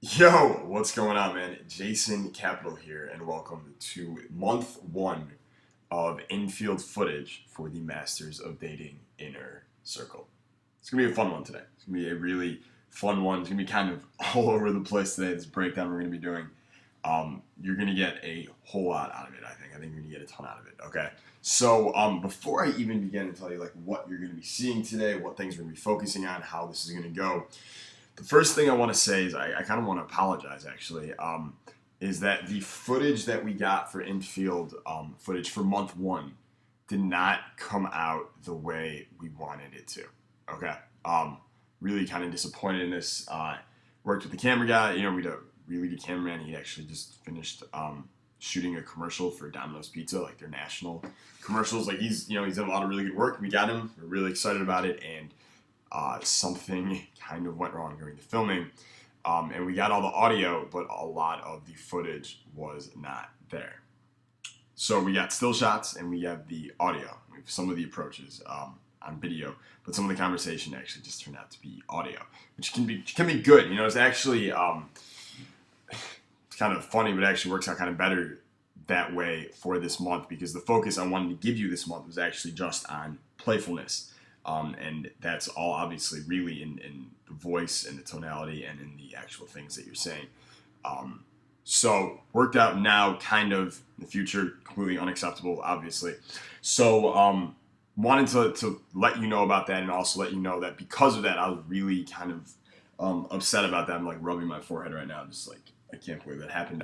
Yo, what's going on, man? Jason Capital here, and welcome to month one of Infield Footage for the Masters of Dating Inner Circle. It's gonna be a fun one today. It's gonna be a really fun one. It's gonna be kind of all over the place today. This breakdown we're gonna be doing. You're gonna get a whole lot out of it. I think you're gonna get a ton out of it. Okay. So before I even begin to tell you like what you're gonna be seeing today, what things we're gonna be focusing on, how this is gonna go. The first thing I want to say is I kind of want to apologize actually. Is that the footage that we got for infield footage for month one did not come out the way we wanted it to. Okay. Really kind of disappointed in this. Worked with the camera guy. We had a really good cameraman. He actually just finished shooting a commercial for Domino's Pizza, like their national commercials. Like he's done a lot of really good work. We got him. We're really excited about it, and something kind of went wrong during the filming, and we got all the audio, but a lot of the footage was not there. So we got still shots and we have the audio. We have some of the approaches on video, but some of the conversation actually just turned out to be audio, which can be good. It's actually it's kind of funny, but it actually works out kind of better that way for this month because the focus I wanted to give you this month was actually just on playfulness. And that's all obviously really in the voice and the tonality and in the actual things that you're saying. So worked out now, kind of in the future, completely unacceptable, obviously. So wanted to let you know about that and also let you know that because of that, I was really kind of upset about that. I'm like rubbing my forehead right now, just like I can't believe that happened.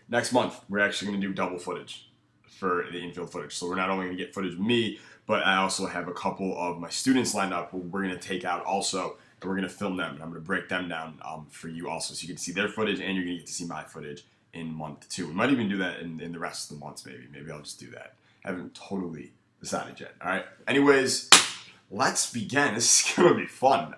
Next month, we're actually going to do double footage for the infield footage. So we're not only going to get footage of me, but I also have a couple of my students lined up who we're going to take out also, and we're going to film them, and I'm going to break them down for you also, so you can see their footage, and you're going to get to see my footage in month two. We might even do that in the rest of the months, maybe. Maybe I'll just do that. I haven't totally decided yet, all right? Anyways, let's begin. This is going to be fun.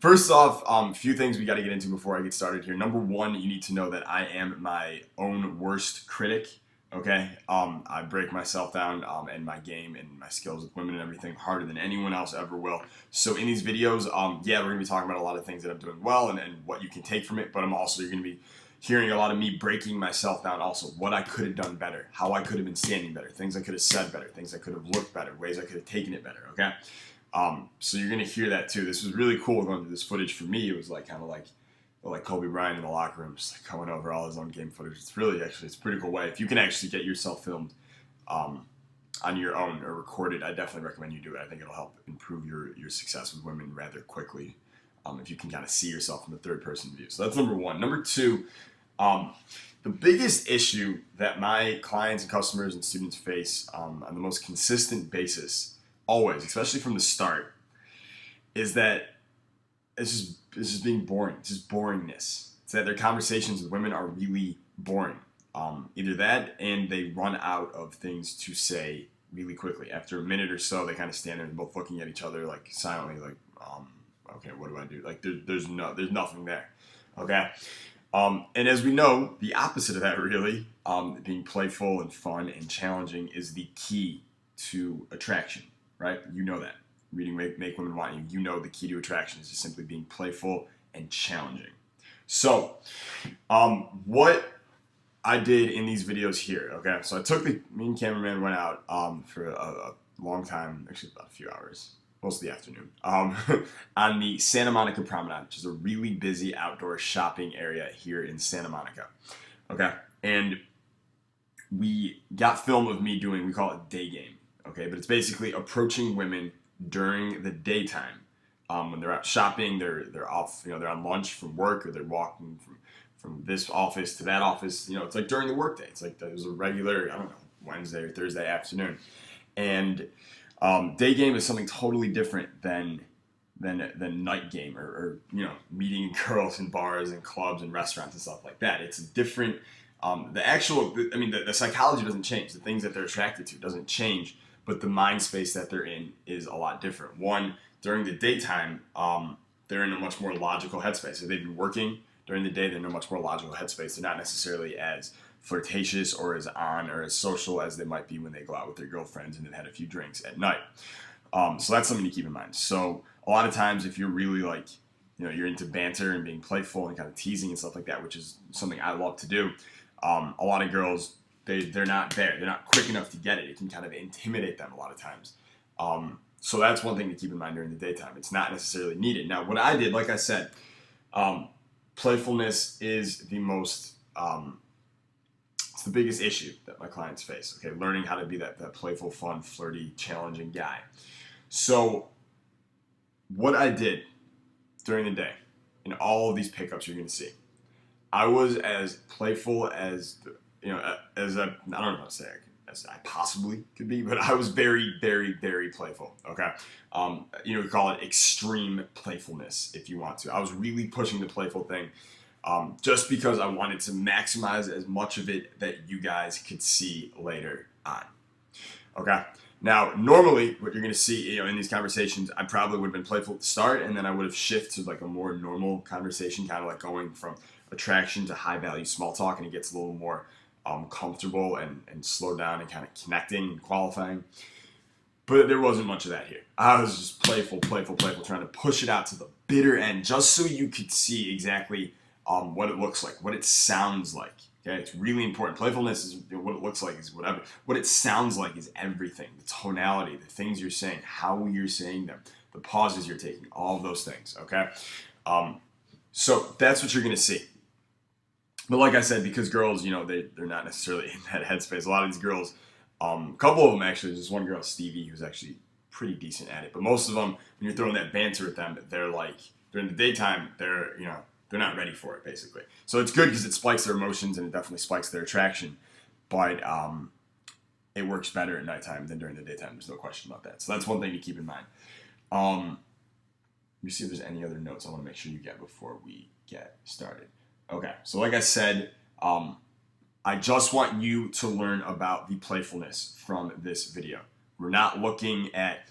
First off, a few things we got to get into before I get started here. Number one, you need to know that I am my own worst critic. Okay, I break myself down and my game and my skills with women and everything harder than anyone else ever will. So in these videos, yeah, we're gonna be talking about a lot of things that I'm doing well and what you can take from it. But you're gonna be hearing a lot of me breaking myself down. Also, what I could have done better, how I could have been standing better, things I could have said better, things I could have looked better, ways I could have taken it better. Okay, so you're gonna hear that too. This was really cool going through this footage for me. It was like kind of like Kobe Bryant in the locker room, just like going over all his own game footage. It's a pretty cool way. If you can actually get yourself filmed on your own or recorded, I definitely recommend you do it. I think it'll help improve your success with women rather quickly if you can kind of see yourself from the third person view. So that's number one. Number two, the biggest issue that my clients and customers and students face on the most consistent basis, always, especially from the start, is that it's just being boring. It's just boringness. It's that their conversations with women are really boring. Either that, and they run out of things to say really quickly. After a minute or so, they kind of stand there and both looking at each other like silently, like, okay, what do I do? Like there's nothing there. Okay. And as we know, the opposite of that really, being playful and fun and challenging is the key to attraction, right? You know that. Reading Make Women Want You. You know the key to attraction is just simply being playful and challenging. So, what I did in these videos here, okay? So me and cameraman went out for a long time, actually about a few hours, most of the afternoon, on the Santa Monica Promenade, which is a really busy outdoor shopping area here in Santa Monica, okay? And we got film of me doing, we call it day game, okay? But it's basically approaching women during the daytime when they're out shopping, they're off, they're on lunch from work, or they're walking from this office to that office. It's like during the workday. It's like there's a regular, I don't know, Wednesday or Thursday afternoon, and day game is something totally different than night game or meeting girls in bars and clubs and restaurants and stuff like that. It's different. The psychology doesn't change. The things that they're attracted to doesn't change, but the mind space that they're in is a lot different. One, during the daytime, they're in a much more logical headspace. If they've been working during the day, they're in a much more logical headspace. They're not necessarily as flirtatious or as on or as social as they might be when they go out with their girlfriends and have had a few drinks at night. So that's something to keep in mind. So a lot of times if you're really like you're into banter and being playful and kind of teasing and stuff like that, which is something I love to do. A lot of girls, they're not there. They're not quick enough to get it. It can kind of intimidate them a lot of times. So that's one thing to keep in mind during the daytime. It's not necessarily needed. Now, what I did, like I said, playfulness is it's the biggest issue that my clients face. Okay, learning how to be that playful, fun, flirty, challenging guy. So what I did during the day, in all of these pickups you're going to see, I was as playful as as I don't know how to say it, as I possibly could be, but I was very, very, very playful. Okay, you call it extreme playfulness if you want to. I was really pushing the playful thing, just because I wanted to maximize as much of it that you guys could see later on. Okay. Now, normally, what you're going to see, in these conversations, I probably would have been playful at the start, and then I would have shifted to like a more normal conversation, kind of like going from attraction to high value small talk, and it gets a little more comfortable and slow down and kind of connecting and qualifying. But there wasn't much of that here. I was just playful, trying to push it out to the bitter end, just so you could see exactly what it looks like, what it sounds like. Okay, it's really important. Playfulness is what it looks like is whatever. What it sounds like is everything. The tonality, the things you're saying, how you're saying them, the pauses you're taking, all of those things. Okay, so that's what you're gonna see. But like I said, because girls, they're not necessarily in that headspace. A lot of these girls, a couple of them actually. There's one girl, Stevie, who's actually pretty decent at it. But most of them, when you're throwing that banter at them, they're like during the daytime, they're not ready for it, basically. So it's good because it spikes their emotions and it definitely spikes their attraction. But it works better at nighttime than during the daytime. There's no question about that. So that's one thing to keep in mind. Let me see if there's any other notes I want to make sure you get before we get started. Okay, so like I said, I just want you to learn about the playfulness from this video. We're not looking at,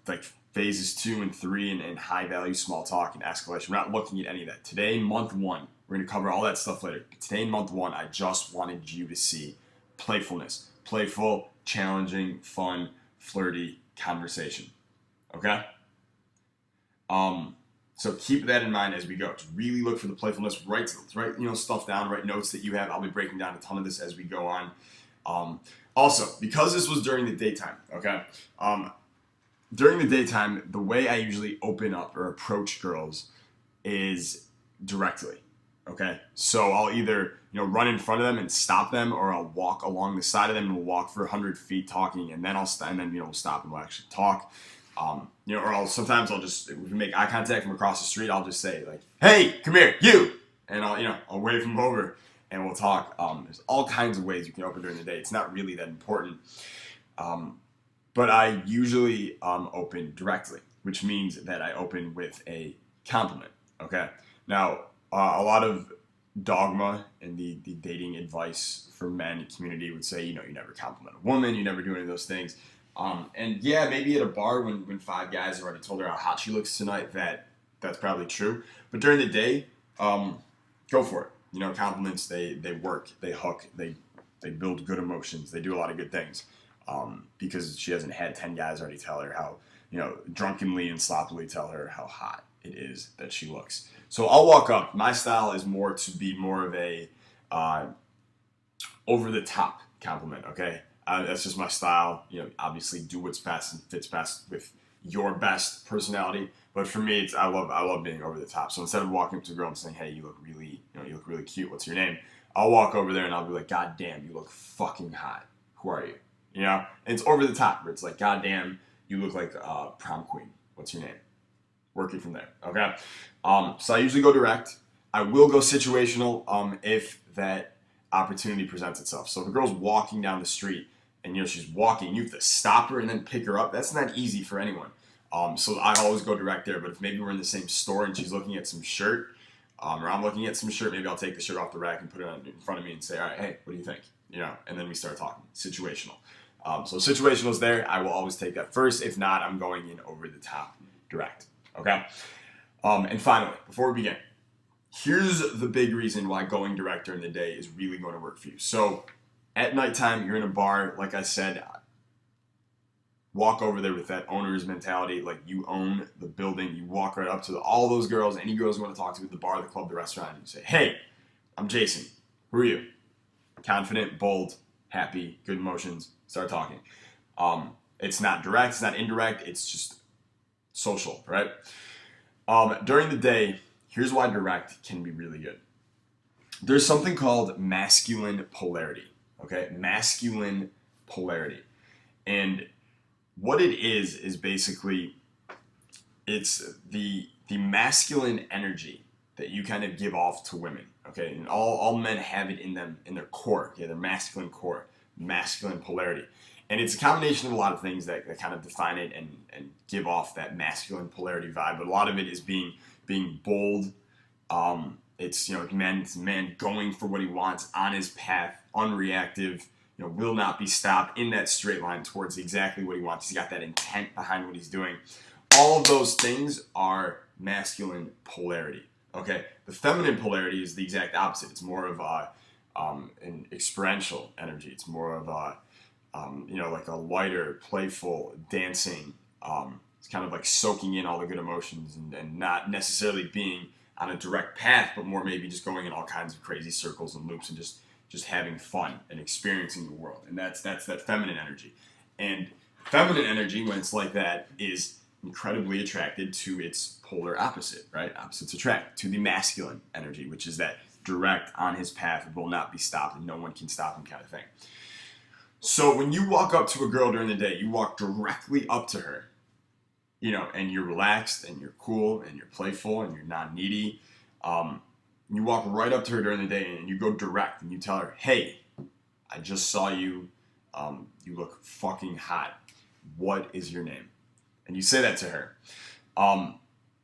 like phases 2 and 3 and high value small talk and escalation. We're not looking at any of that. Today, month 1, we're going to cover all that stuff later. But today, month 1, I just wanted you to see playfulness. Playful, challenging, fun, flirty conversation. Okay? So keep that in mind as we go. Just really look for the playfulness. Write stuff down. Write notes that you have. I'll be breaking down a ton of this as we go on. Also, because this was during the daytime, okay? During the daytime, the way I usually open up or approach girls is directly, okay? So I'll either, run in front of them and stop them, or I'll walk along the side of them and we'll walk for 100 feet talking, and then we'll stop and we'll actually talk. Or sometimes I'll just, if we make eye contact from across the street, I'll just say like, "Hey, come here, you," and I'll wave them over and we'll talk. There's all kinds of ways you can open during the day. It's not really that important. But I usually open directly, which means that I open with a compliment. Okay. Now, a lot of dogma and the dating advice for men community would say, you never compliment a woman, you never do any of those things. And yeah, maybe at a bar when 5 guys have already told her how hot she looks tonight, that's probably true. But during the day, go for it. Compliments, they work, they hook, they build good emotions, they do a lot of good things. Because she hasn't had 10 guys already tell her how, drunkenly and sloppily tell her how hot it is that she looks. So I'll walk up. My style is to be more of a over-the-top compliment, okay? That's just my style. Obviously do what's best and fits best with your best personality. But for me, I love being over the top. So instead of walking up to a girl and saying, "Hey, you look really cute. What's your name?" I'll walk over there and I'll be like, "God damn, you look fucking hot. Who are you?" And it's over the top, where it's like, "God damn, you look like a prom queen. What's your name?" Working from there, okay? So I usually go direct. I will go situational if that opportunity presents itself. So if a girl's walking down the street and she's walking, you have to stop her and then pick her up. That's not easy for anyone. So I always go direct there. But if maybe we're in the same store and she's looking at some shirt, or I'm looking at some shirt, maybe I'll take the shirt off the rack and put it in front of me and say, "All right, hey, what do you think?" And then we start talking. Situational. So situational is there. I will always take that first. If not, I'm going in over the top direct. Okay? And finally, before we begin, here's the big reason why going direct during the day is really going to work for you. So at nighttime, you're in a bar. Like I said, walk over there with that owner's mentality, like you own the building. You walk right up to all those girls, any girls you want to talk to at the bar, the club, the restaurant, and you say, hey, I'm Jason. Who are you? Confident, bold, happy, good emotions. Start talking. It's not direct, it's not indirect, it's just social, right? During the day, here's why direct can be really good. There's something called masculine polarity, okay? Masculine polarity. And what it is basically it's the masculine energy that you kind of give off to women, okay? And all men have it in them, in their core, okay? Their masculine core, masculine polarity. And it's a combination of a lot of things that kind of define it and give off that masculine polarity vibe. But a lot of it is being bold. It's, you know, man going for what he wants, on his path, unreactive, you know, will not be stopped, in that straight line towards exactly what he wants. He's got that intent behind what he's doing. All of those things are masculine polarity. Okay, the feminine polarity is the exact opposite. It's more of an experiential energy. It's more of you know, like a lighter, playful, dancing. It's kind of like soaking in all the good emotions and not necessarily being on a direct path, but more maybe just going in all kinds of crazy circles and loops and just having fun and experiencing the world. And that's that feminine energy. And feminine energy, when it's like that, is incredibly attracted to its polar opposite, right? Opposites attract to the masculine energy, which is that direct, on his path, will not be stopped, and no one can stop him kind of thing. So when you walk up to a girl during the day, you walk directly up to her, you know, and you're relaxed and you're cool and you're playful and you're not needy. You walk right up to her during the day and you go direct and you tell her, hey, I just saw you. You look fucking hot. What is your name? And you say that to her.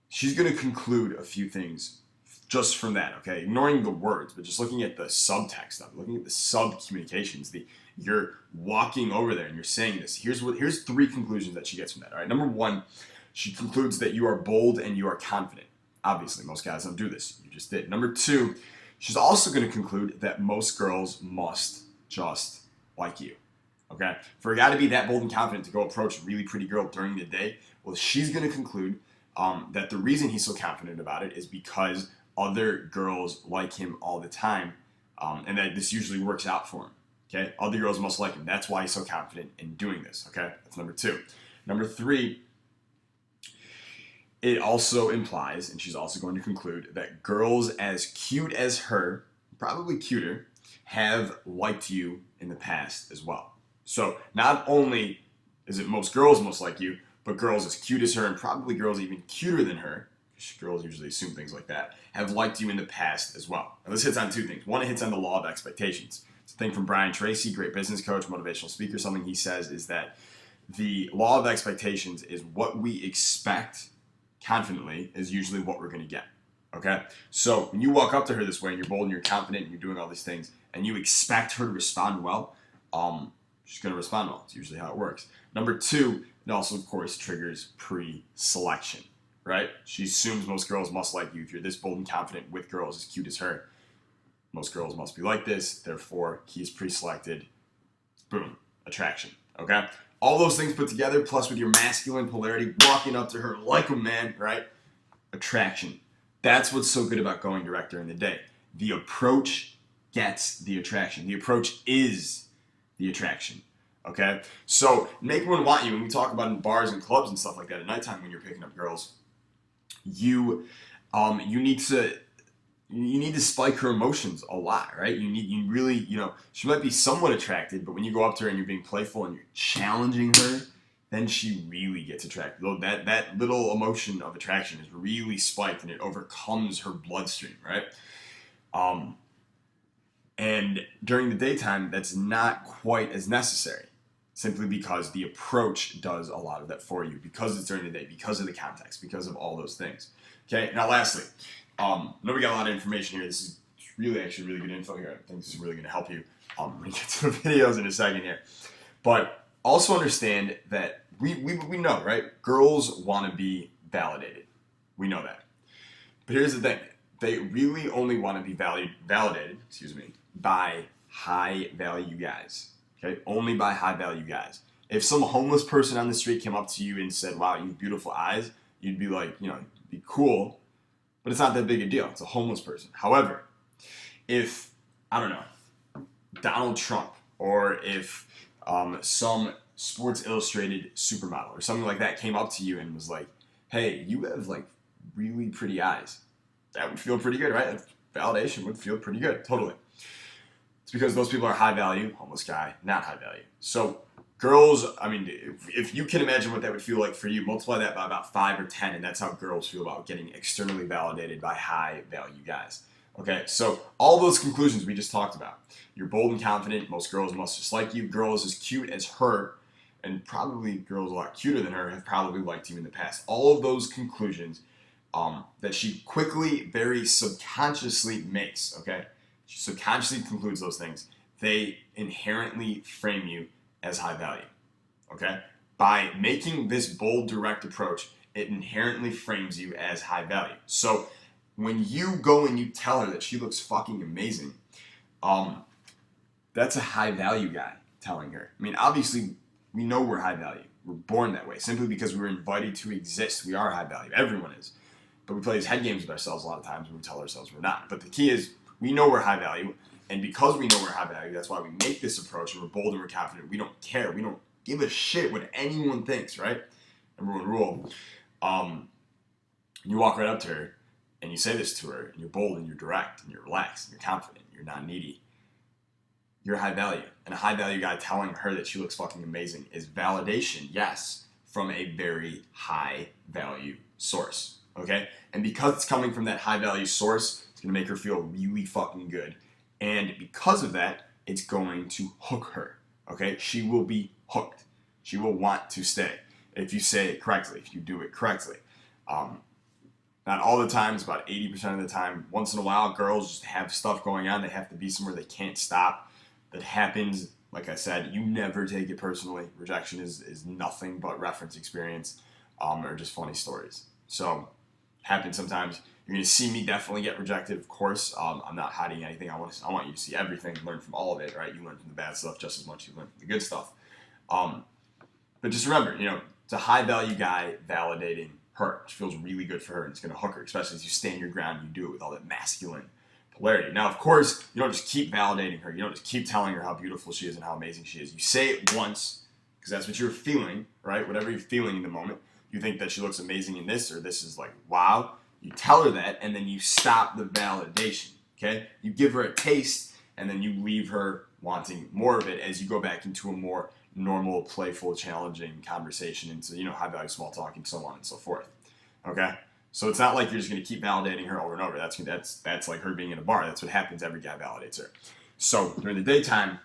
She's going to conclude a few things just from that, okay? Ignoring the words, but just looking at the subtext of it, looking at the sub-communications, you're walking over there and you're saying this. Here's three conclusions that she gets from that, all right? Number one, she concludes that you are bold and you are confident. Obviously, most guys don't do this. You just did. Number two, she's also going to conclude that most girls must just like you, okay? For a guy to be that bold and confident to go approach a really pretty girl during the day, well, she's going to conclude that the reason he's so confident about it is because other girls like him all the time, and that this usually works out for him. Okay, other girls must like him. That's why he's so confident in doing this. Okay, that's number two. Number three, it also implies, and she's also going to conclude, that girls as cute as her, probably cuter, have liked you in the past as well. So not only is it most girls must like you, but girls as cute as her, and probably girls even cuter than her, girls usually assume things like that, have liked you in the past as well. Now this hits on two things. One, it hits on the law of expectations. It's a thing from Brian Tracy, great business coach, motivational speaker. Something he says is that the law of expectations is what we expect confidently is usually what we're going to get. Okay? So when you walk up to her this way and you're bold and you're confident and you're doing all these things and you expect her to respond well, she's going to respond well. It's usually how it works. Number two, it also, of course, triggers pre-selection, right? She assumes most girls must like you. If you're this bold and confident with girls as cute as her, most girls must be like this. Therefore, he's pre-selected. Boom. Attraction. Okay? All those things put together, plus with your masculine polarity, walking up to her like a man, right? Attraction. That's what's so good about going direct during the day. The approach gets the attraction. The approach is the attraction. Okay? So make one want you. When we talk about in bars and clubs and stuff like that at nighttime when you're picking up girls, you need to spike her emotions a lot, right? You really, you know, she might be somewhat attracted, but when you go up to her and you're being playful and you're challenging her, then she really gets attracted. That little emotion of attraction is really spiked and it overcomes her bloodstream, right? And during the daytime, that's not quite as necessary, simply because the approach does a lot of that for you, because it's during the day, because of the context, because of all those things. Okay, now lastly, I know we got a lot of information here. This is really good info here. I think this is really going to help you when we get to the videos in a second here. But also understand that we know, right? Girls want to be validated. We know that. But here's the thing. They really only want to be validated, by high value guys. Okay? Only by high value guys. If some homeless person on the street came up to you and said, wow, you have beautiful eyes, you'd be like, you know, be cool, but it's not that big a deal. It's a homeless person. However, if, I don't know, Donald Trump, or if some Sports Illustrated supermodel or something like that came up to you and was like, hey, you have like really pretty eyes, that would feel pretty good, right? Validation would feel pretty good, totally. It's because those people are high value, homeless guy, not high value. So girls, I mean, if you can imagine what that would feel like for you, multiply that by about 5 or 10, and that's how girls feel about getting externally validated by high value guys. Okay, so all those conclusions we just talked about. You're bold and confident. Most girls must just like you. Girls as cute as her, and probably girls a lot cuter than her, have probably liked you in the past. All of those conclusions that she quickly, very subconsciously makes, okay? She subconsciously concludes those things. They inherently frame you as high value, okay? By making this bold, direct approach, it inherently frames you as high value. So when you go and you tell her that she looks fucking amazing, that's a high value guy telling her. I mean, obviously, we know we're high value. We're born that way. Simply because we were invited to exist, we are high value. Everyone is. But we play these head games with ourselves a lot of times when we tell ourselves we're not. But the key is, we know we're high value, and because we know we're high value, that's why we make this approach, and we're bold and we're confident. We don't care. We don't give a shit what anyone thinks, right? Number one rule. You walk right up to her, and you say this to her, and you're bold, and you're direct, and you're relaxed, and you're confident, and you're not needy. You're high value. And a high value guy telling her that she looks fucking amazing is validation, yes, from a very high value source, okay? And because it's coming from that high value source, it's gonna make her feel really fucking good. And because of that, it's going to hook her, okay? She will be hooked. She will want to stay if you say it correctly, if you do it correctly. Not all the time, it's about 80% of the time. Once in a while, girls just have stuff going on. They have to be somewhere they can't stop. That happens. Like I said, you never take it personally. Rejection is nothing but reference experience, or just funny stories. So, happens sometimes. You're gonna see me definitely get rejected, of course. I'm not hiding anything. I want you to see everything, learn from all of it, right? You learn from the bad stuff just as much as you learn from the good stuff. But just remember, you know, it's a high value guy validating her, which feels really good for her, and it's gonna hook her, especially as you stand your ground. You do it with all that masculine polarity. Now, of course, you don't just keep validating her. You don't just keep telling her how beautiful she is and how amazing she is. You say it once, because that's what you're feeling, right? Whatever you're feeling in the moment. You think that she looks amazing in this, or this is like, wow. You tell her that, and then you stop the validation, okay? You give her a taste, and then you leave her wanting more of it as you go back into a more normal, playful, challenging conversation into, you know, high-value small talk and so on and so forth, okay? So it's not like you're just going to keep validating her over and over. That's like her being in a bar. That's what happens. Every guy validates her. So during the daytime,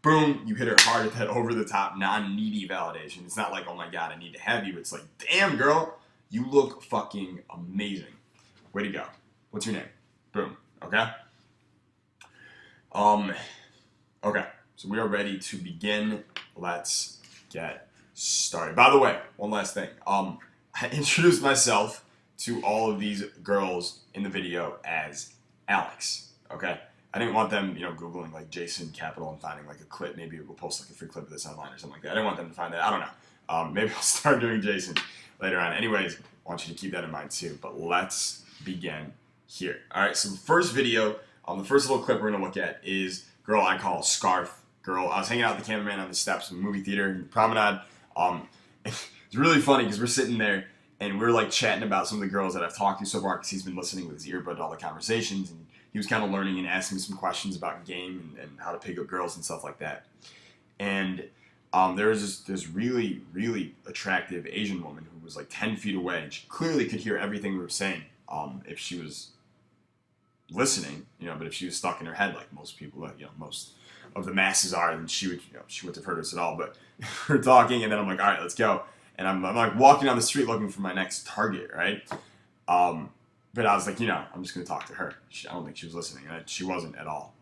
boom, you hit her hard at that over-the-top, non-needy validation. It's not like, oh my God, I need to have you. It's like, damn, girl, you look fucking amazing. Way to go. What's your name? Boom. Okay? Okay. So we are ready to begin. Let's get started. By the way, one last thing. I introduced myself to all of these girls in the video as Alex, okay? I didn't want them, you know, Googling like Jason Capital and finding like a clip. Maybe we'll post like a free clip of this online or something like that. I didn't want them to find that. I don't know. Maybe I'll start doing Jason later on. Anyways, I want you to keep that in mind too. But let's begin here. All right, so the first video, the first little clip we're going to look at is girl I call Scarf Girl. I was hanging out with the cameraman on the steps of a movie theater in the Promenade. It's really funny because we're sitting there and we're like chatting about some of the girls that I've talked to so far because he's been listening with his earbud to all the conversations, and he was kind of learning and asking me some questions about game and how to pick up girls and stuff like that. And there was this really, really attractive Asian woman who was like 10 feet away, and she clearly could hear everything we were saying if she was listening, you know, but if she was stuck in her head like most people, you know, most of the masses are, then she wouldn't have heard us at all. But we're talking, and then I'm like, all right, let's go. And I'm like walking down the street looking for my next target, right? But I was like, you know, I'm just going to talk to her. I don't think she was listening. And she wasn't at all.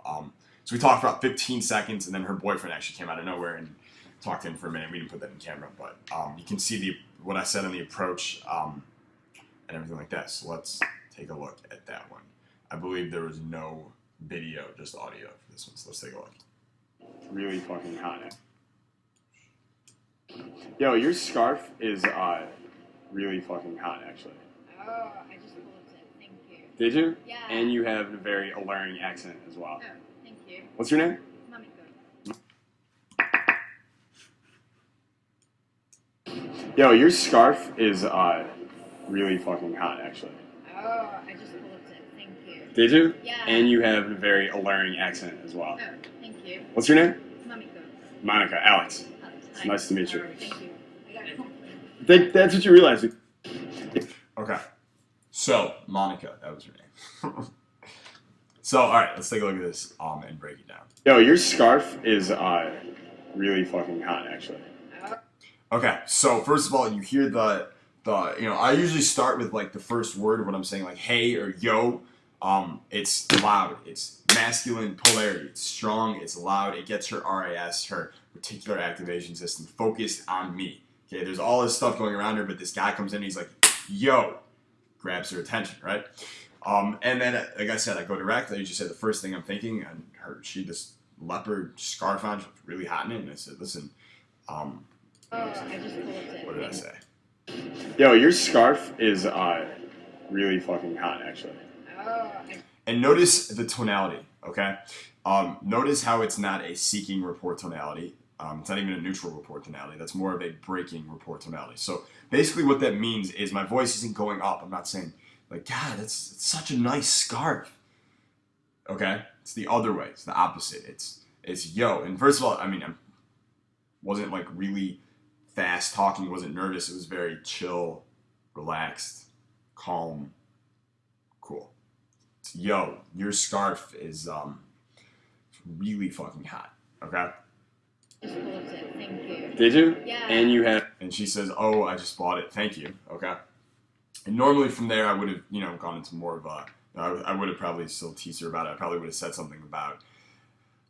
So we talked for about 15 seconds, and then her boyfriend actually came out of nowhere and talked to him for a minute. We didn't put that in camera, but you can see what I said on the approach and everything like that. So let's take a look at that one. I believe there was no video, just audio for this one. So let's take a look. Really fucking hot. Yo, your scarf is really fucking hot, actually. Oh, I just pulled it. Thank you. Did you? Yeah. And you have a very alluring accent as well. Oh, thank you. What's your name? Monica. Yo, your scarf is really fucking hot, actually. Oh, I just pulled it. Thank you. Did you? Yeah. And you have a very alluring accent as well. Oh, thank you. What's your name? Monica. Monica. Alex. Alex. It's nice to meet you. Oh, thank you. I got it. That's what you realize. Okay. So, Monica, that was her name. So, alright, let's take a look at this and break it down. Yo, your scarf is really fucking hot, actually. Okay, so first of all, you hear I usually start with like the first word of what I'm saying, like hey or yo. It's loud, it's masculine polarity, it's strong, it's loud, it gets her RAS, her reticular activation system, focused on me. Okay, there's all this stuff going around her, but this guy comes in and he's like, yo, grabs her attention, right? And then, like I said, I go direct. I usually say the first thing I'm thinking, and she had this leopard scarf on, she was really hot in it, and I said, listen, I just pulled it. what did I say? Yo, your scarf is really fucking hot, actually. Oh, And notice the tonality, okay? Notice how it's not a seeking report tonality. It's not even a neutral report tonality. That's more of a breaking report tonality. So basically what that means is my voice isn't going up. I'm not saying, like, God, it's such a nice scarf. Okay? It's the other way. It's the opposite. It's yo. And first of all, I mean, I wasn't like really fast talking, wasn't nervous. It was very chill, relaxed, calm, cool. It's, yo, your scarf is really fucking hot. Okay? just pulled it. Thank you. Did you? Yeah. And you have, and she says, oh, I just bought it. Thank you. Okay. And normally from there, I would have, gone into more of a, I would have probably still teased her about it. I probably would have said something about,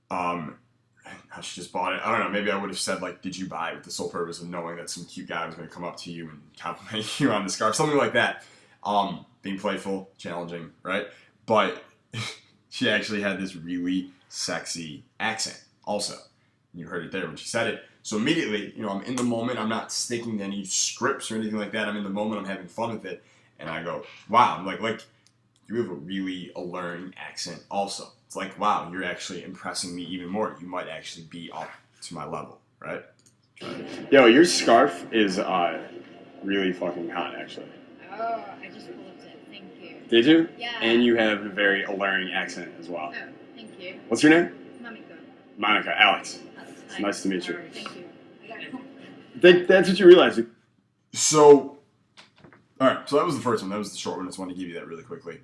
how she just bought it. I don't know. Maybe I would have said, like, did you buy it with the sole purpose of knowing that some cute guy was going to come up to you and compliment you on the scarf, something like that. Being playful, challenging, right? But she actually had this really sexy accent also. You heard it there when she said it. So immediately, I'm in the moment. I'm not sticking to any scripts or anything like that. I'm in the moment. I'm having fun with it. And I go, wow. I'm like you have a really alluring accent also. It's like, wow, you're actually impressing me even more. You might actually be up to my level, right? Yo, your scarf is really fucking hot, actually. Oh, I just pulled it. Thank you. Did you? Yeah. And you have a very alluring accent as well. Oh, thank you. What's your name? Monica. Monica. Alex. Alex. It's nice to meet you. Oh, thank you. I got it. That's what you realize. So, all right. So that was the first one. That was the short one. I just wanted to give you that really quickly.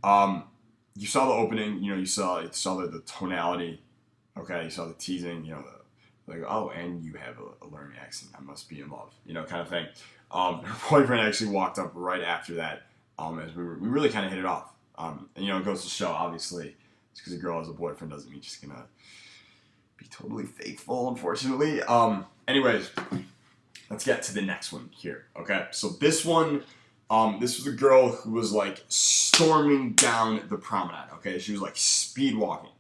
You saw the opening. You saw the tonality. Okay. You saw the teasing. Like, oh, and you have a alluring accent. I must be in love. Kind of thing. Her boyfriend actually walked up right after that. As we really kind of hit it off. And it goes to show, obviously, just because a girl has a boyfriend doesn't mean she's gonna be totally faithful, unfortunately. Anyways, let's get to the next one here. Okay, so this one, this was a girl who was like storming down the promenade. Okay, she was like speed walking.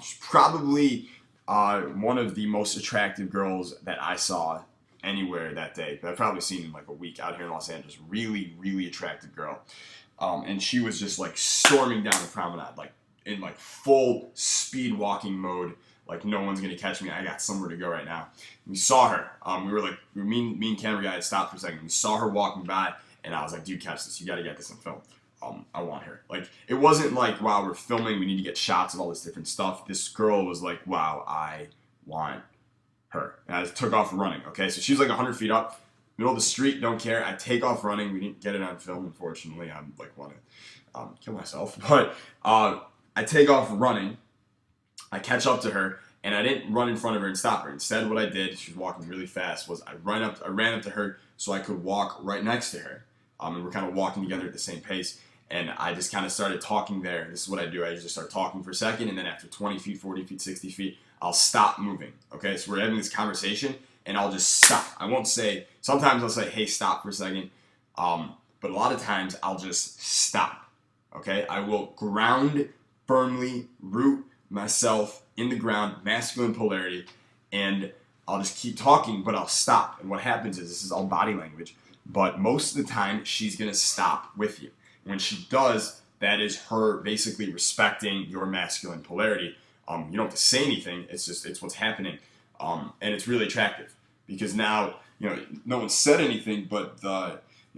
She's probably one of the most attractive girls that I saw anywhere that day. I've probably seen in like a week out here in Los Angeles. Really, really attractive girl. And she was just like storming down the promenade, like in like full speed walking mode. Like, no one's gonna catch me. I got somewhere to go right now. And we saw her. Me and camera guy had stopped for a second. We saw her walking by, and I was like, dude, catch this. You gotta get this on film. I want her. Like, it wasn't like, wow, we're filming. We need to get shots of all this different stuff. This girl was like, wow, I want her. And I just took off running. Okay, so she's like 100 feet up, middle of the street. Don't care. I take off running. We didn't get it on film, unfortunately. I'm like, want to kill myself, but I take off running. I catch up to her, and I didn't run in front of her and stop her. Instead, what I did, she was walking really fast, was I ran up to her so I could walk right next to her. And we're kind of walking together at the same pace. And I just kind of started talking there. This is what I do. I just start talking for a second, and then after 20 feet, 40 feet, 60 feet, I'll stop moving. Okay, so we're having this conversation, and I'll just stop. I won't say, sometimes I'll say, hey, stop for a second. But a lot of times I'll just stop. Okay, I will ground firmly, root myself in the ground, masculine polarity, and I'll just keep talking, but I'll stop. And what happens is, this is all body language, but most of the time she's going to stop with you. When she does, that is her basically respecting your masculine polarity. You don't have to say anything. It's what's happening. And it's really attractive because now, no one said anything, but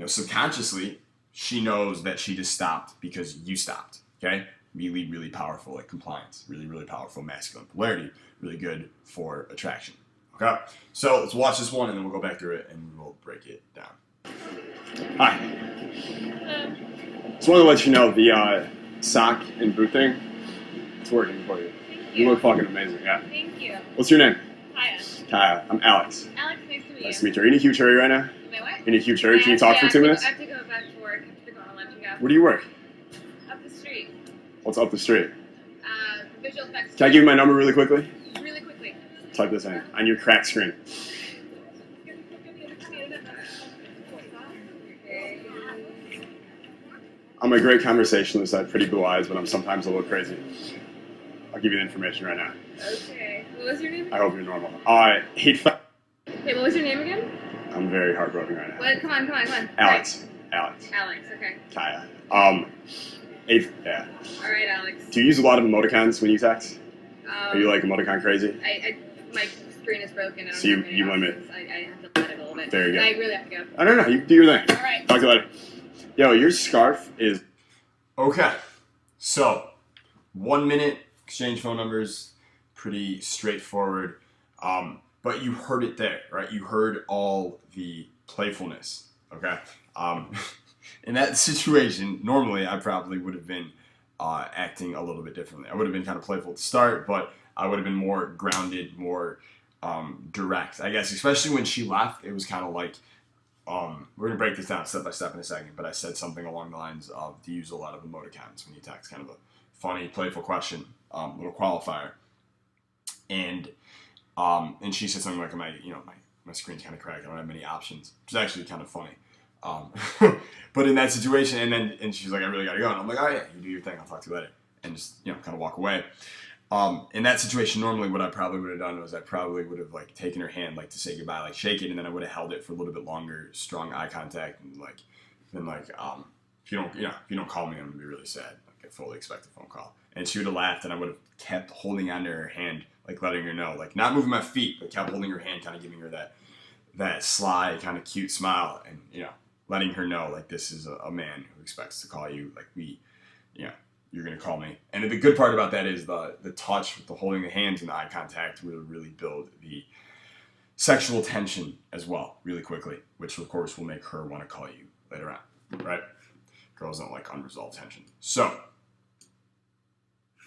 subconsciously she knows that she just stopped because you stopped. Okay. Really, really powerful, like compliance. Really, really powerful masculine polarity. Really good for attraction. Okay. So let's watch this one and then we'll go back through it and we'll break it down. Hi. Just wanted to let you know the sock and boot thing, it's working for you. Thank You look fucking amazing, yeah. Thank you. What's your name? Hiya. Kaya. I'm Alex. Alex, nice to meet you. Nice to meet you. Are you in a huge hurry right now? Am I what? In a huge hurry? Can you talk for 2 minutes? I have to go back to work. I have to go on lunch ago. Where do you work? Up the street. What's up the street? Visual effects. Can I give you my number really quickly? Really quickly. Type this in on your cracked screen. I'm a great conversationalist. I have pretty blue eyes, but I'm sometimes a little crazy. I'll give you the information right now. Okay. What was your name? I hope you're normal. Wait, what was your name again? I'm very heartbroken right now. What? Come on. Alex. Alex. Alex, okay. Kaya. Yeah. Alright, Alex. Do you use a lot of emoticons when you text? Are you like emoticon crazy? My screen is broken. I don't So you- have any you limit. options. I have to limit it a little bit. There you go. I really have to go. I don't know. You do your thing. Alright. Talk to you later. Yo, your scarf is... Okay, so 1 minute, exchange phone numbers, pretty straightforward. But you heard it there, right? You heard all the playfulness, okay? In that situation, normally I probably would have been acting a little bit differently. I would have been kind of playful at the start, but I would have been more grounded, more direct, I guess. Especially when she left, it was kind of like, we're going to break this down step by step in a second, but I said something along the lines of, do you use a lot of emoticons when you text? Kind of a funny, playful question, little qualifier. And she said something like, my screen's kind of cracked, I don't have many options, which is actually kind of funny. But in that situation, and she's like, I really got to go. And I'm like, oh yeah, you do your thing, I'll talk to you later. And just, kind of walk away. In that situation, normally what I probably would have done was I probably would have like taken her hand, like to say goodbye, like shake it, and then I would have held it for a little bit longer, strong eye contact, and if you don't call me, I'm gonna be really sad. Like I fully expect a phone call. And she would have laughed, and I would have kept holding onto her hand, like letting her know, like not moving my feet, but kept holding her hand, kind of giving her that sly, kind of cute smile, and letting her know like this is a man who expects to call you, like you're going to call me. And the good part about that is the touch with the holding the hands and the eye contact will really build the sexual tension as well, really quickly, which of course will make her want to call you later on, right? Girls don't like unresolved tension. So, I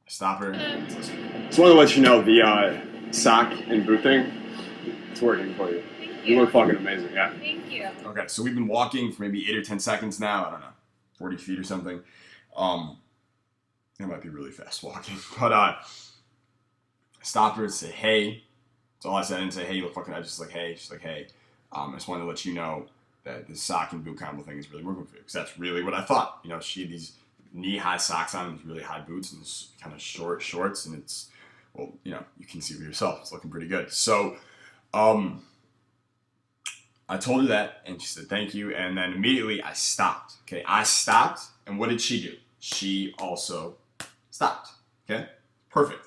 stop her. Just wanted to let you know the sock and boot thing, it's working for you. Thank You look fucking amazing, yeah. Thank you. Okay, so we've been walking for maybe 8 or 10 seconds now. I don't know, 40 feet or something. It might be really fast walking, but I stopped her and say, hey. That's all I said. I didn't say, hey, you look fucking, I just like, hey. She's like, hey. I just wanted to let you know that this sock and boot combo thing is really working for you, because that's really what I thought. She had these knee-high socks on and these really high boots and this kind of short shorts, and it's, well, you can see for yourself. It's looking pretty good. So, I told her that, and she said, thank you, and then immediately I stopped, okay? I stopped, and what did she do? She also stopped, okay? Perfect.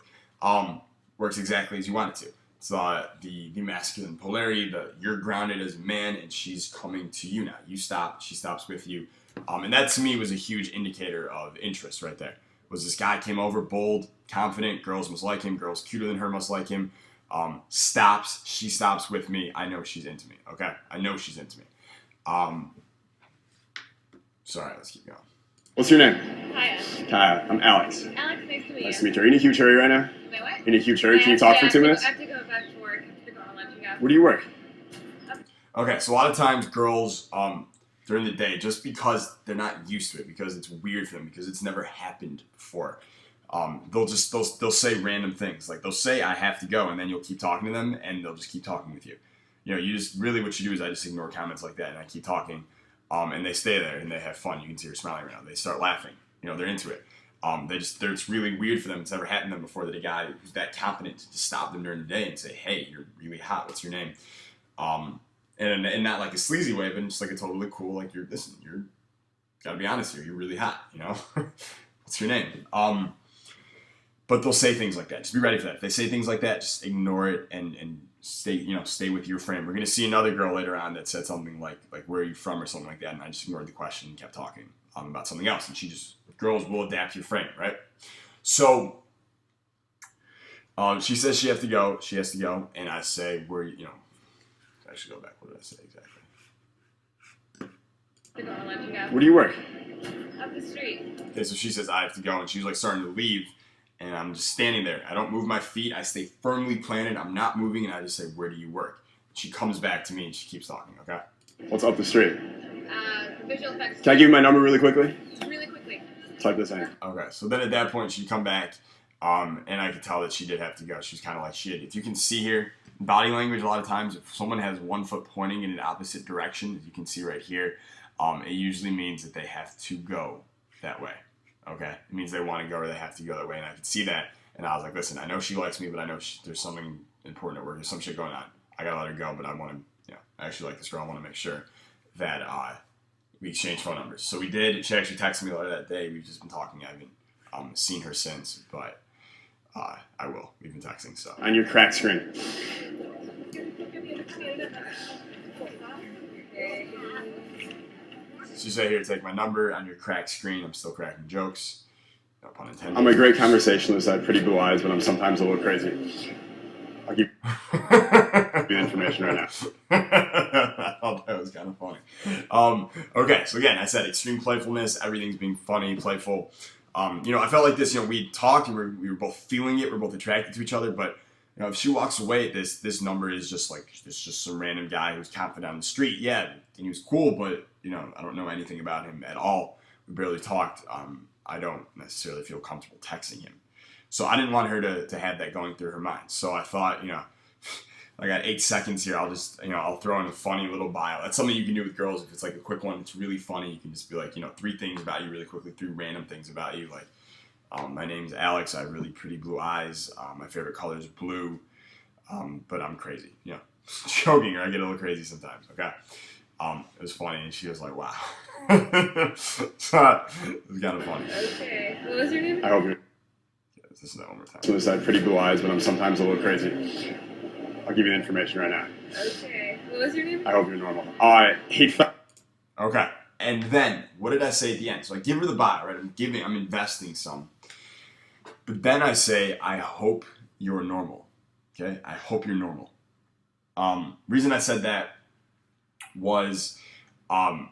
Works exactly as you want it to. It's the masculine polarity, you're grounded as a man, and she's coming to you now. You stop, she stops with you. And that to me was a huge indicator of interest right there. Was this guy came over, bold, confident, girls must like him, girls cuter than her must like him. Stops, she stops with me. I know she's into me, okay? I know she's into me. Sorry, let's keep going. What's your name? Hiya. Kaya. I'm Alex. Alex, nice to meet you. Nice to meet you. Are you in a huge hurry right now? Am I what? In a huge hurry? Can you talk for 2 minutes? I have to go back to work. I have to go on lunch ago. Where do you work? Okay, so a lot of times girls, during the day, just because they're not used to it, because it's weird for them, because it's never happened before, they'll say random things. Like they'll say, I have to go, and then you'll keep talking to them, and they'll just keep talking with you. You just, really what you do is I just ignore comments like that, and I keep talking, and they stay there, and they have fun. You can see her smiling right now. They start laughing. They're into it. It's really weird for them. It's never happened to them before that a guy who's that confident to stop them during the day and say, "Hey, you're really hot. What's your name?" And not like a sleazy way, but just like a totally cool, like you're gotta be honest here, you're really hot, you know? What's your name? But they'll say things like that. Just be ready for that. If they say things like that, just ignore it and stay with your frame. We're gonna see another girl later on that said something like where are you from or something like that, and I just ignored the question and kept talking about something else. And girls will adapt to your frame, right? So she says she has to go, and I say I should go back. What did I say exactly? They're gonna let you go. Where do you work? Up the street. Okay, so she says I have to go, and she's like starting to leave, and I'm just standing there. I don't move my feet. I stay firmly planted. I'm not moving, and I just say, "Where do you work?" She comes back to me, and she keeps talking. Okay. What's up the street? Visual effects. Can I give you my number really quickly? Really quickly. Type this in. Okay. So then at that point, she'd come back, and I could tell that she did have to go. She's kind of like shit. If you can see here, body language, a lot of times, if someone has one foot pointing in an opposite direction, as you can see right here, it usually means that they have to go that way. Okay? It means they want to go or they have to go that way, and I could see that, and I was like, listen, I know she likes me, but I know there's something important at work. There's some shit going on. I gotta let her go, but I want to, I actually like this girl. I want to make sure that we exchange phone numbers. So we did. She actually texted me later that day. We've just been talking. I haven't seen her since, but I will. We've been texting, so. On your crack screen. She said here, take my number on your cracked screen. I'm still cracking jokes. No pun intended. I'm a great conversationalist. I have pretty blue eyes, but I'm sometimes a little crazy. I'll give you the information right now. I thought that was kind of funny. Okay, so again, I said extreme playfulness. Everything's being funny, playful. I felt like this. We talked and we were both feeling it. We're both attracted to each other. But if she walks away, this number is just like it's just some random guy who's confident on the street. Yeah, and he was cool, but I don't know anything about him at all. We barely talked. I don't necessarily feel comfortable texting him. So I didn't want her to have that going through her mind. So I thought, I got 8 seconds here. I'll just, I'll throw in a funny little bio. That's something you can do with girls. If it's like a quick one, it's really funny. You can just be like, 3 things about you really quickly, 3 random things about you. Like, my name's Alex. I have really pretty blue eyes. My favorite color is blue. But I'm crazy. Joking, or I get a little crazy sometimes. Okay. It was funny, and she was like, wow. So it was kind of funny. Okay. What was your name? I hope you're. Listen to that one more time. So I have pretty blue eyes, but I'm sometimes a little crazy. I'll give you the information right now. Okay. What was your name? I hope you're normal. I hate. Okay. And then, what did I say at the end? So I give her the bio, right? I'm investing some. But then I say, I hope you're normal. Okay? I hope you're normal. Reason I said that was, I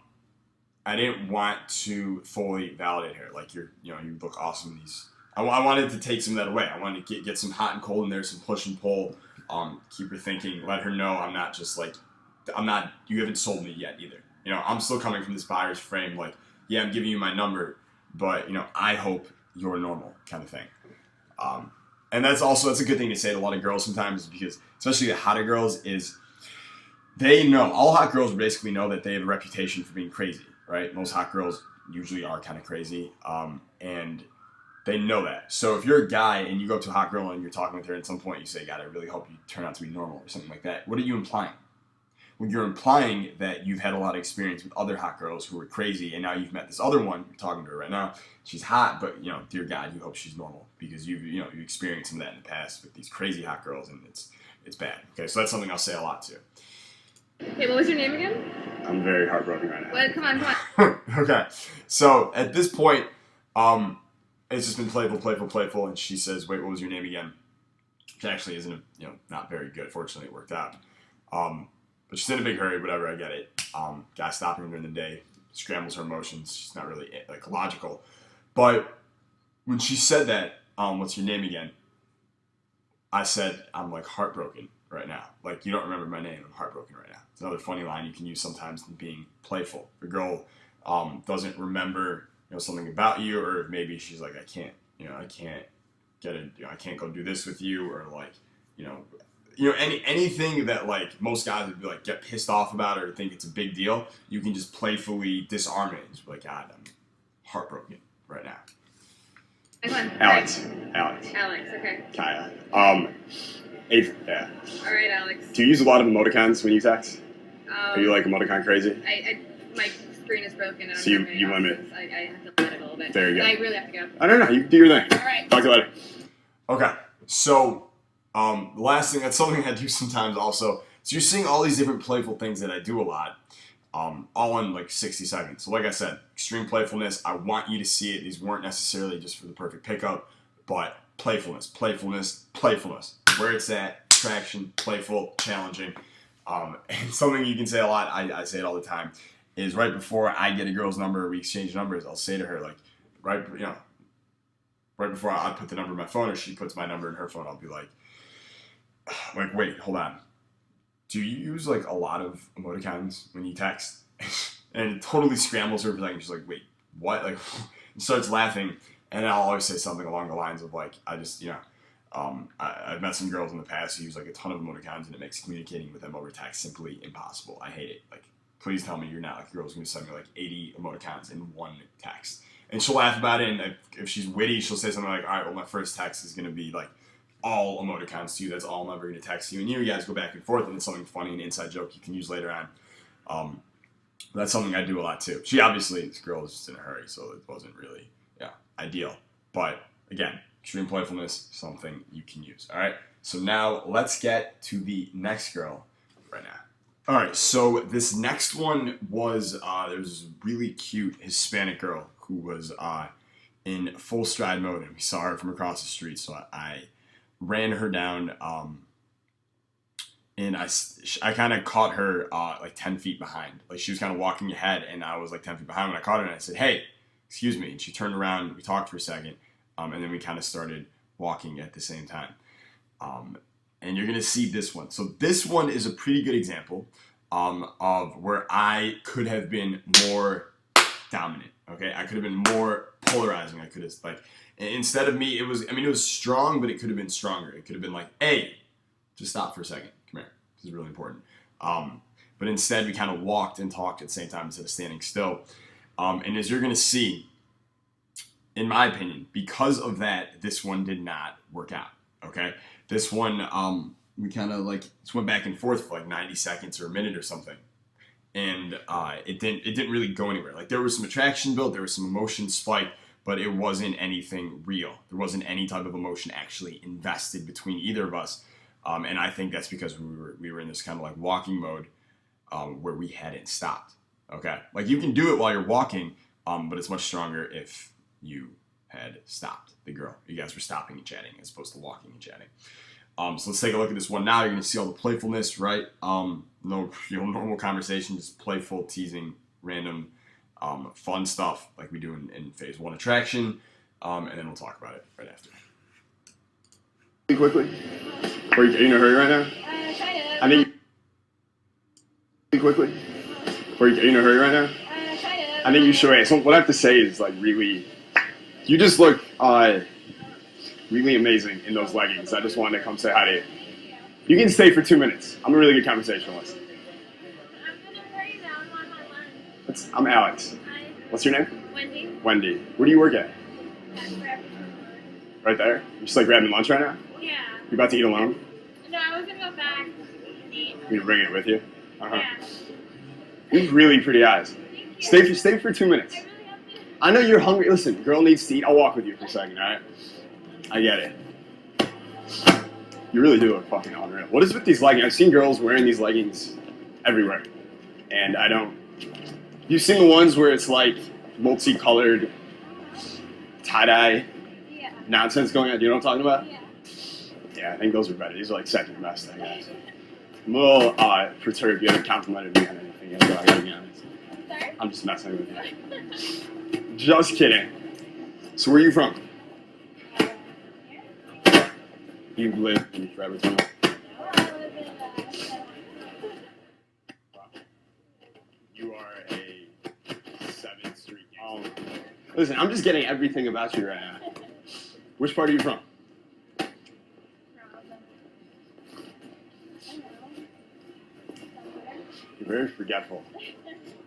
didn't want to fully validate her. Like, you look awesome in these. I wanted to take some of that away. I wanted to get some hot and cold in there, some push and pull. Keep her thinking, let her know I'm not just like, you haven't sold me yet either. I'm still coming from this buyer's frame, like, yeah, I'm giving you my number, but, I hope you're normal kind of thing. And that's a good thing to say to a lot of girls sometimes, because especially the hotter girls is they know, all hot girls basically know that they have a reputation for being crazy, right? Most hot girls usually are kind of crazy. And they know that. So if you're a guy and you go up to a hot girl and you're talking with her, at some point you say, God, I really hope you turn out to be normal or something like that. What are you implying? Well, you're implying that you've had a lot of experience with other hot girls who were crazy, and now you've met this other one. You're talking to her right now. She's hot, but dear God, you hope she's normal because you've experienced some of that in the past with these crazy hot girls, and it's bad. Okay, so that's something I'll say a lot too. Okay, what was your name again? I'm very heartbroken right now. What? Come on. Okay, so at this point, it's just been playful, and she says, wait, what was your name again? Which actually isn't, not very good. Fortunately, it worked out. But she's in a big hurry, whatever, I get it. Guy stopping her during the day scrambles her emotions. She's not really, logical. But when she said that, what's your name again? I said, I'm, heartbroken right now. Like, you don't remember my name. I'm heartbroken right now. It's another funny line you can use sometimes in being playful. The girl doesn't remember something about you, or maybe she's like, I can't go do this with you, or anything that most guys would be get pissed off about or think it's a big deal. You can just playfully disarm it and just be like, God, I'm heartbroken right now. Next one. Alex. Alex. Alex, okay. Kaya. Eighth. Yeah. All right, Alex. Do you use a lot of emoticons when you text? Are you like emoticon crazy? My screen is broken. I don't So you- have any you limit. options. I have to limit it a little bit. There you go. I really have to go. I don't know. You do your thing. All right. Talk to you later. Okay, so the last thing, that's something I do sometimes also. So you're seeing all these different playful things that I do a lot, all in like 60 seconds. So like I said, extreme playfulness. I want you to see it. These weren't necessarily just for the perfect pickup, but playfulness, playfulness, playfulness. Where it's at, traction, playful, challenging. And something you can say a lot, I say it all the time, is right before I get a girl's number or we exchange numbers, I'll say to her, like, right before I put the number in my phone or she puts my number in her phone, I'll be like, wait, hold on. Do you use like a lot of emoticons when you text? And it totally scrambles her for like, she's like, wait, what? Like, and starts laughing. And I'll always say something along the lines of like, I've met some girls in the past who use like a ton of emoticons and it makes communicating with them over text simply impossible. I hate it. Like, please tell me you're not like a girl's going to send me like 80 emoticons in one text. And she'll laugh about it, and if she's witty, she'll say something like, all right, well, my first text is going to be like all emoticons to you. That's all I'm ever going to text you. And you guys go back and forth, and it's something funny, an inside joke you can use later on. That's something I do a lot too. She obviously, this girl was just in a hurry, so it wasn't really ideal. But again, extreme playfulness, something you can use. All right, so now let's get to the next girl right now. All right, so this next one was, there was this really cute Hispanic girl who was in full stride mode, and we saw her from across the street, so I ran her down, and I kind of caught her like 10 feet behind. Like, she was kind of walking ahead, and I was like 10 feet behind when I caught her, and I said, hey, excuse me, and she turned around, we talked for a second, and then we kind of started walking at the same time. And you're going to see this one. So this one is a pretty good example of where I could have been more dominant, okay? I could have been more polarizing. I could have, like, instead of me, it was strong, but it could have been stronger. It could have been like, hey, just stop for a second. Come here. This is really important. But instead, we kind of walked and talked at the same time instead of standing still. And as you're going to see, in my opinion, because of that, this one did not work out, okay? This one, we kind of like just went back and forth for like 90 seconds or a minute or something. And it didn't really go anywhere. Like, there was some attraction built, there was some emotion spike, but it wasn't anything real. There wasn't any type of emotion actually invested between either of us. And I think that's because we were in this kind of like walking mode where we hadn't stopped, okay? Like, you can do it while you're walking, but it's much stronger if you had stopped the girl. You guys were stopping and chatting as opposed to walking and chatting. So let's take a look at this one now. You're going to see all the playfulness, right? No normal conversation, just playful, teasing, random, fun stuff like we do in phase 1 attraction. And then we'll talk about it right after. Quickly? Are you in a hurry right now? Kind of. I think quickly? Are you in a hurry right now? Kind of. I think you should. So what I have to say is like really, you just look really amazing in those leggings. I just wanted to come say hi to you. You can stay for 2 minutes. I'm a really good conversationalist. I'm gonna hurry now. I'm on my lunch. I'm Alex. Hi. What's your name? Wendy. Wendy. Where do you work at? Forever. Right there? You're just like grabbing lunch right now? Yeah. You about to eat alone? No, I was gonna go back and eat. You bring it with you? Uh-huh. Yeah. You have really pretty eyes. Thank you. Stay for 2 minutes. I really hope you. I know you're hungry. Listen, girl needs to eat. I'll walk with you for a second, all right? I get it. You really do look fucking unreal. What is with these leggings? I've seen girls wearing these leggings everywhere. And I don't... You've seen the ones where it's like multicolored tie-dye Yeah. nonsense going on? Do you know what I'm talking about? Yeah. Yeah, I think those are better. These are like second best, I guess. I'm a little perturbed. You haven't complimented me on anything yet, so I gotta be honest. Sorry? I'm just messing with you. Just kidding. So where are you from? You live in Forever Tunnel. You are a 7th Street. Listen, I'm just getting everything about you right now. Which part are you from? You're very forgetful. You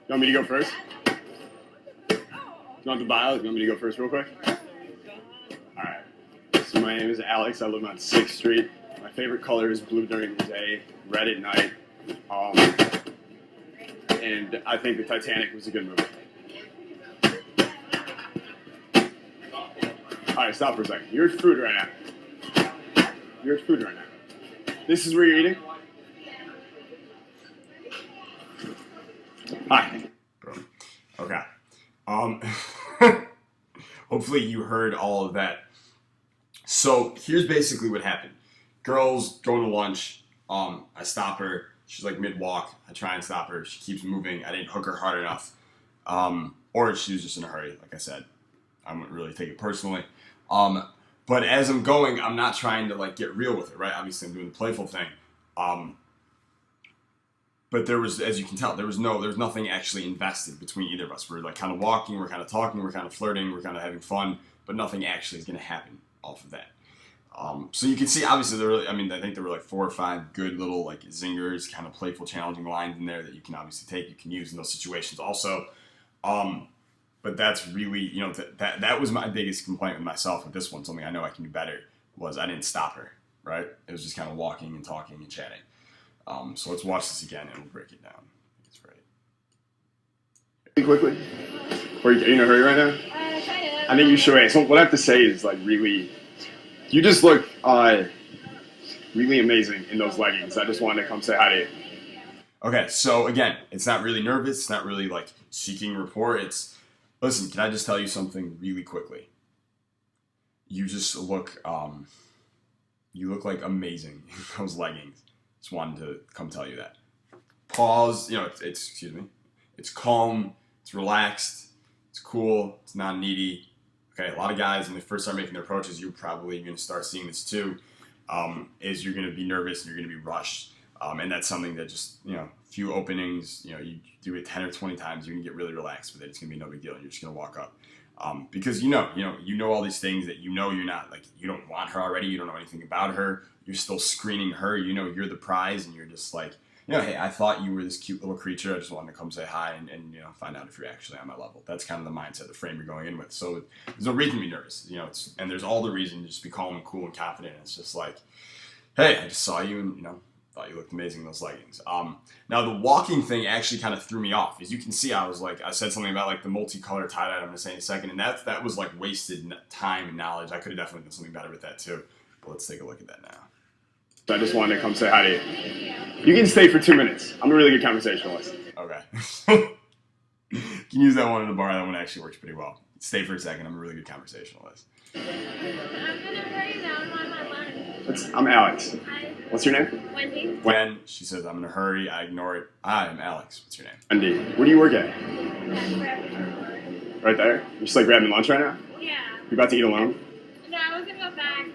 want me to go first? You want the bio? You want me to go first real quick? My name is Alex. I live on 6th Street. My favorite color is blue during the day, red at night. And I think the Titanic was a good movie. All right, stop for a second. You're at food right now. You're at food right now. This is where you're eating? Hi. Okay. Hopefully you heard all of that. So here's basically what happened. Girl's going to lunch. I stop her. She's like mid-walk. I try and stop her. She keeps moving. I didn't hook her hard enough. Or she was just in a hurry, like I said. I wouldn't really take it personally. But as I'm going, I'm not trying to like get real with it, right? Obviously, I'm doing the playful thing. But there was, as you can tell, there was nothing actually invested between either of us. We're like kind of walking, we're kind of talking, we're kind of flirting, we're kind of having fun, but nothing actually is going to happen off of that. So you can see, obviously, I think there were like 4 or 5 good little like zingers, kind of playful, challenging lines in there that you can obviously take, you can use in those situations also. But that's really, that was my biggest complaint with myself with this one. Something I know I can do better was I didn't stop her, right? It was just kind of walking and talking and chatting. So let's watch this again and we'll break it down. It's right. Quickly. Are you in a hurry right now? Kind of. I think you should wait. So what I have to say is like really, you just look really amazing in those leggings. I just wanted to come say hi to you. Okay, so again, it's not really nervous. It's not really like seeking rapport. It's, listen, can I just tell you something really quickly? You just look, you look like amazing in those leggings. Just wanted to come tell you that. Pause, excuse me. It's calm, it's relaxed, it's cool, it's not needy. Okay, a lot of guys, when they first start making their approaches, you're probably going to start seeing this too, is you're going to be nervous and you're going to be rushed. And that's something that just, few openings, you do it 10 or 20 times, you're going to get really relaxed with it. It's going to be no big deal. You're just going to walk up. Because you know all these things that you're not, like, you don't want her already, you don't know anything about her, you're still screening her, you're the prize, and you're just like, hey, I thought you were this cute little creature, I just wanted to come say hi and find out if you're actually on my level. That's kind of the mindset, the frame you're going in with. So there's no reason to be nervous, and there's all the reason to just be calm and cool and confident. It's just like, hey, I just saw you and, thought you looked amazing in those leggings. Now the walking thing actually kind of threw me off. As you can see, I said something about like the multicolored tie-dye I'm going to say in a second, and that was like wasted time and knowledge. I could have definitely done something better with that too. But let's take a look at that now. I just wanted to come say hi to you. You can stay for 2 minutes. I'm a really good conversationalist. Okay. You can use that one in the bar. That one actually works pretty well. Stay for a second. I'm a really good conversationalist. I'm gonna hurry now. I'm on my lunch. I'm Alex. Hi. What's your name? Wendy. When she says, I'm in a hurry, I ignore it. Hi, I'm Alex. What's your name? Wendy. Where do you work at? Yeah. Right there? You're just like grabbing lunch right now? Yeah. You about to eat alone? No, I was gonna go back.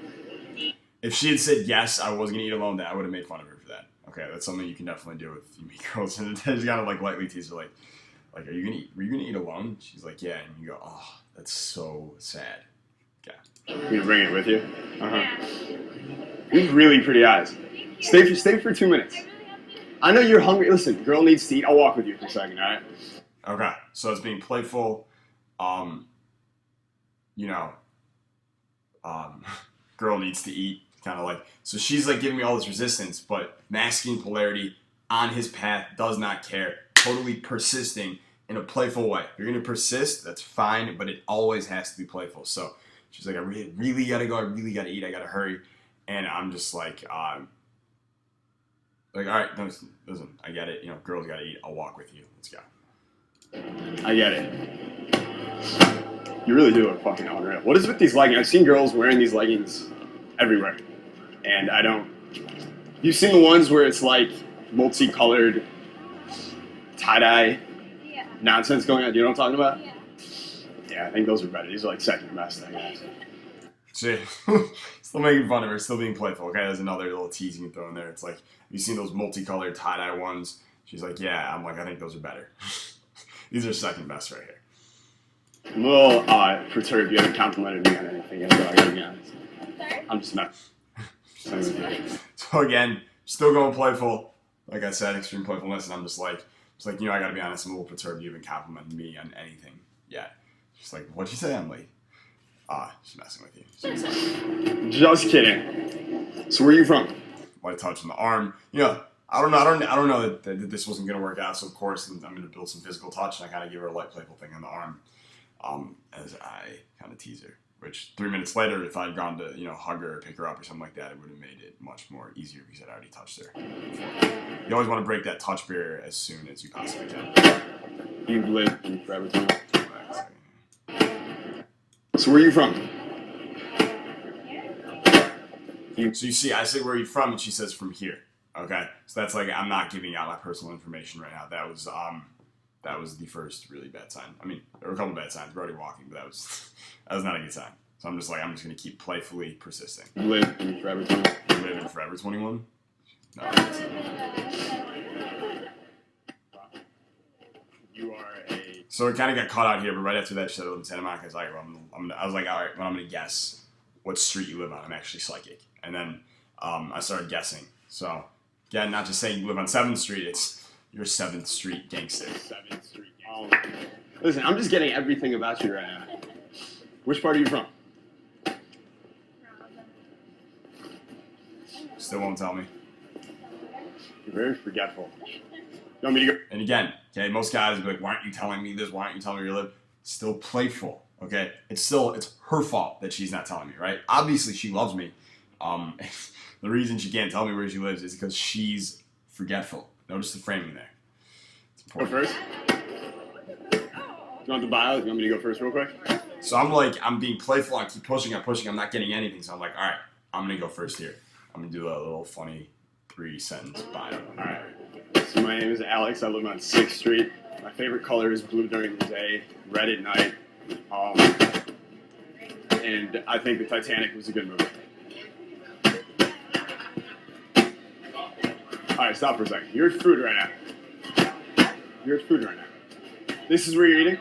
If she had said yes, I was going to eat alone, then I would have made fun of her for that. Okay, that's something you can definitely do with you meet girls. And then you gotta like lightly tease her, like, were you gonna eat alone? She's like, yeah. And you go, oh, that's so sad. Okay. You bring it with you? Yeah. You have really pretty eyes. Stay for 2 minutes. I really have to. I know you're hungry. Listen, girl needs to eat. I'll walk with you for a second, all right? Okay, so it's being playful. Girl needs to eat. Kind of like, so she's like giving me all this resistance, but masculine polarity on his path, does not care, totally persisting in a playful way. If you're gonna persist, that's fine, but it always has to be playful. So she's like, I really gotta go, I really gotta eat, I gotta hurry. And I'm just like, all right, no, listen, I get it, girls gotta eat, I'll walk with you, let's go. I get it. You really do look fucking unreal. What is with these leggings? I've seen girls wearing these leggings everywhere. And I don't... You've seen the ones where it's like multicolored tie-dye nonsense going on? Do you know what I'm talking about? Yeah. Yeah, I think those are better. These are like second best, I guess. See, still making fun of her, still being playful. Okay, there's another little tease you can throw in there. It's like, have you seen those multicolored tie-dye ones? She's like, yeah. I'm like, I think those are better. These are second best right here. I'm a little perturbed. You haven't complimented me on anything yet, though, I gotta be honest. Sorry? I'm just not... So again, still going playful. Like I said, extreme playfulness, and I'm just like, I gotta be honest, I'm a little perturbed you haven't complimented me on anything yet. She's like, what'd you say, Emily? She's messing with you. She's Just kidding. So where are you from? light touch on the arm. You know, I don't know that this wasn't gonna work out. So of course, I'm gonna build some physical touch, and I kind of give her a light playful thing on the arm, as I kind of tease her. Which 3 minutes later, if I'd gone to hug her or pick her up or something like that, it would have made it much more easier because I'd already touched her. You always want to break that touch barrier as soon as you possibly can. You live in Forever 21. So where are you from? So you see, I say where are you from, and she says from here. Okay, so that's like I'm not giving out my personal information right now. That was the first really bad sign. I mean, there were a couple bad signs. We're already walking, but that was not a good sign. So I'm just gonna keep playfully persisting. You live in Forever 21. You live in Forever 21? No. You are a. So it kind of got caught out here, but right after that, she said I live in Santa Monica. I was like, I was like, all right, well, I'm gonna guess what street you live on. I'm actually psychic, and then I started guessing. So again, not just saying you live on 7th Street. It's your 7th Street gangster. 7th Street gangster. Listen, I'm just getting everything about you right now. Which part are you from? Still won't tell me. You're very forgetful. You want me to go? And again, okay, most guys will be like, why aren't you telling me this? Why aren't you telling me where you live? Still playful, okay? It's her fault that she's not telling me, right? Obviously, she loves me. The reason she can't tell me where she lives is because she's forgetful. Notice the framing there. It's Go important. first. You want the bio? You want me to go first real quick? So I'm being playful. I keep pushing. I'm not getting anything. So I'm like, all right, I'm going to go first here. I'm going to do a little funny 3-sentence bio. All right. So my name is Alex. I live on 6th Street. My favorite color is blue during the day, red at night. And I think the Titanic was a good movie. All right, stop for a second. You're at food right now. You're at food right now. This is where you're eating?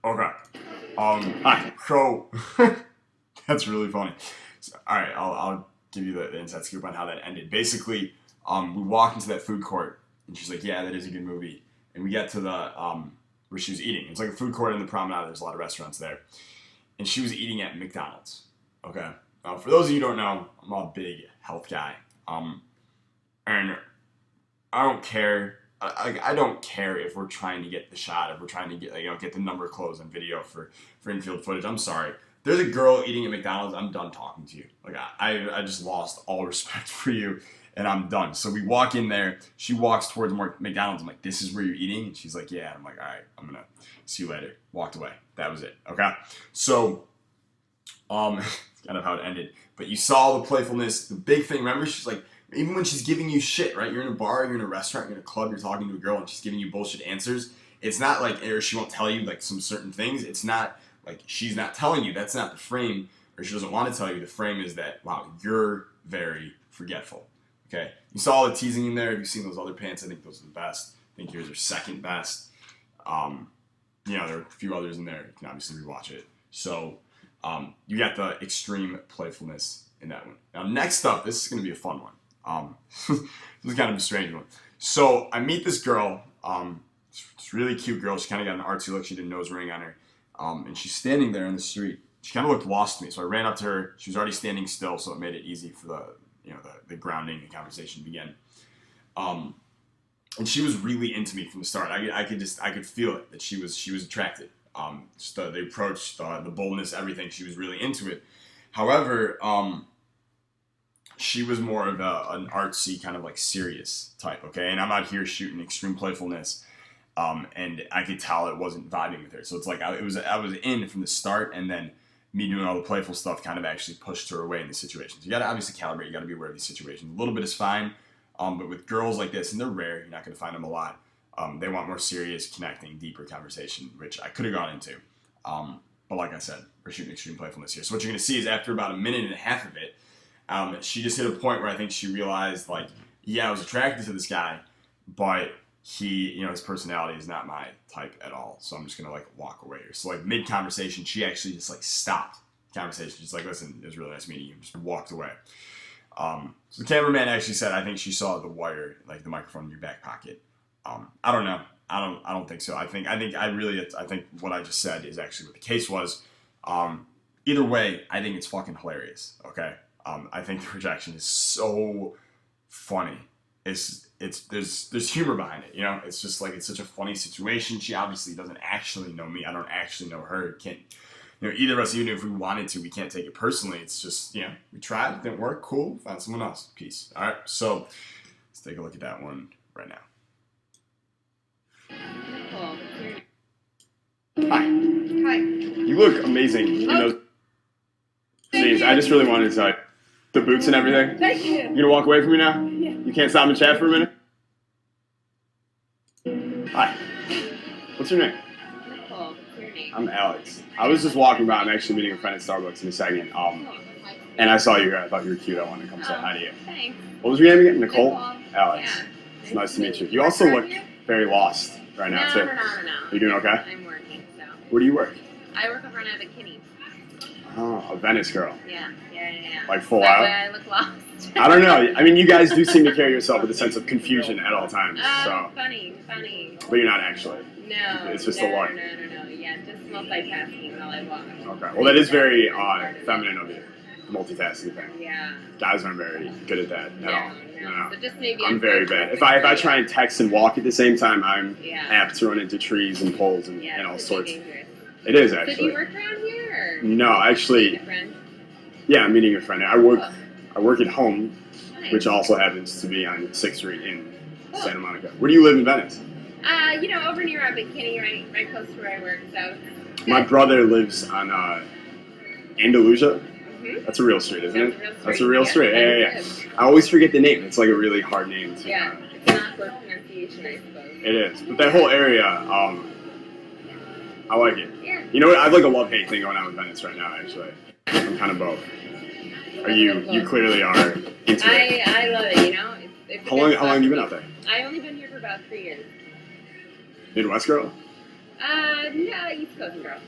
Okay. Hi. So that's really funny. So, all right, I'll give you the inside scoop on how that ended. Basically, we walked into that food court, and she's like, "Yeah, that is a good movie." And we get to the where she was eating. It's like a food court in the promenade. There's a lot of restaurants there, and she was eating at McDonald's. Okay. For those of you who don't know, I'm a big health guy, and I don't care. I don't care if we're trying to get the shot, if we're trying to get the number close on video for Infield Footage. I'm sorry. There's a girl eating at McDonald's. I'm done talking to you. Like I just lost all respect for you, and I'm done. So we walk in there. She walks towards McDonald's. I'm like, "This is where you're eating?" And she's like, "Yeah." And I'm like, "All right, I'm gonna see you later." Walked away. That was it. Okay. So, kind of how it ended. But you saw the playfulness. The big thing. Remember, she's like. Even when she's giving you shit, right? You're in a bar, you're in a restaurant, you're in a club, you're talking to a girl, and she's giving you bullshit answers. It's not like, or she won't tell you like some certain things. It's not like she's not telling you. That's not the frame, or she doesn't want to tell you. The frame is that, wow, you're very forgetful. Okay? You saw all the teasing in there. Have you seen those other pants? I think those are the best. I think yours are second best. There are a few others in there. You can obviously rewatch it. So, you got the extreme playfulness in that one. Now, next up, this is going to be a fun one. This is kind of a strange one. So I meet this girl. It's a really cute girl. She kind of got an artsy look. She did a nose ring on her. And she's standing there on the street. She kind of looked lost to me. So I ran up to her. She was already standing still, so it made it easy for the grounding and conversation to begin. And she was really into me from the start. I could feel it that she was attracted. Just the approach, the boldness, everything. She was really into it. However, she was more of an artsy kind of like serious type, okay? And I'm out here shooting extreme playfulness, and I could tell it wasn't vibing with her. So it's like I was in from the start, and then me doing all the playful stuff kind of actually pushed her away in the situations. You got to obviously calibrate. You got to be aware of these situations. A little bit is fine, but with girls like this, and they're rare, you're not going to find them a lot. They want more serious, connecting, deeper conversation, which I could have gone into. But like I said, we're shooting extreme playfulness here. So what you're going to see is after about a minute and a half of it, she just hit a point where I think she realized, like, yeah, I was attracted to this guy, but his personality is not my type at all. So I'm just going to, like, walk away here. So, like, mid-conversation, she actually just, like, stopped conversation. She's like, "Listen, it was really nice meeting you." Just walked away. So the cameraman actually said, I think she saw the wire, like the microphone in your back pocket. I don't know. I don't think so. I think what I just said is actually what the case was. Either way, I think it's fucking hilarious. Okay. I think the rejection is so funny. There's humor behind it, you know. It's just like it's such a funny situation. She obviously doesn't actually know me. I don't actually know her. Can't, you know, either of us, even if we wanted to, we can't take it personally. It's just, you know, we tried, it didn't work. Cool, found someone else. Peace. All right, so let's take a look at that one right now. Hi. Hi. You look amazing in those scenes. I just really wanted to tell you the boots and everything. Thank you. You gonna walk away from me now? Yeah. You can't stop and chat for a minute? Hi. What's your name? Nicole. What's your name? I'm Alex. I was just walking by. I'm actually meeting a friend at Starbucks in a second. And I saw you here. I thought you were cute. I wanted to come say hi to you. Thanks. What was your name again? Nicole? Alex. Yeah. It's nice to meet you. You also look very lost right now, too. No. You doing okay? I'm working, so. Where do you work? I work over at a Kinney. Oh, a Venice girl. Yeah. Like full That out? way I look lost. I don't know. I mean, you guys do seem to carry yourself with a sense of confusion at all times. So, Funny. but you're not actually. No. It's just a look. No. Yeah, just multitasking while I walk. Okay. Well, that is very feminine of you. Multitasking thing. Yeah. Guys aren't very good at that at all. No. So just maybe I'm very bad. If I try and text and walk at the same time, I'm Yeah. apt to run into trees and poles and all it's sorts. dangerous. It is So do actually. you work around here? Or No, actually, meet a friend? yeah, I'm meeting a friend. I work at home, Nice. which also happens to be on 6th Street in Santa Monica. Where do you live in Venice? Over near Kinney, right close to where I work. So. My brother lives on Andalusia. Mhm. That's a real street, isn't it? That's That's a real street. Yeah, Yeah. it is. I always forget the name. It's like a really hard name to. Yeah, it's an awkward pronunciation, I suppose. It is, but that whole area, I like it. Yeah. You know what? I have like a love-hate thing going on with Venice right now. Actually, I'm kind of both. You clearly are into it. I love it. You know. It's How long have you been out there? I only been here for about 3 years. Midwest girl. No, East Coast girl.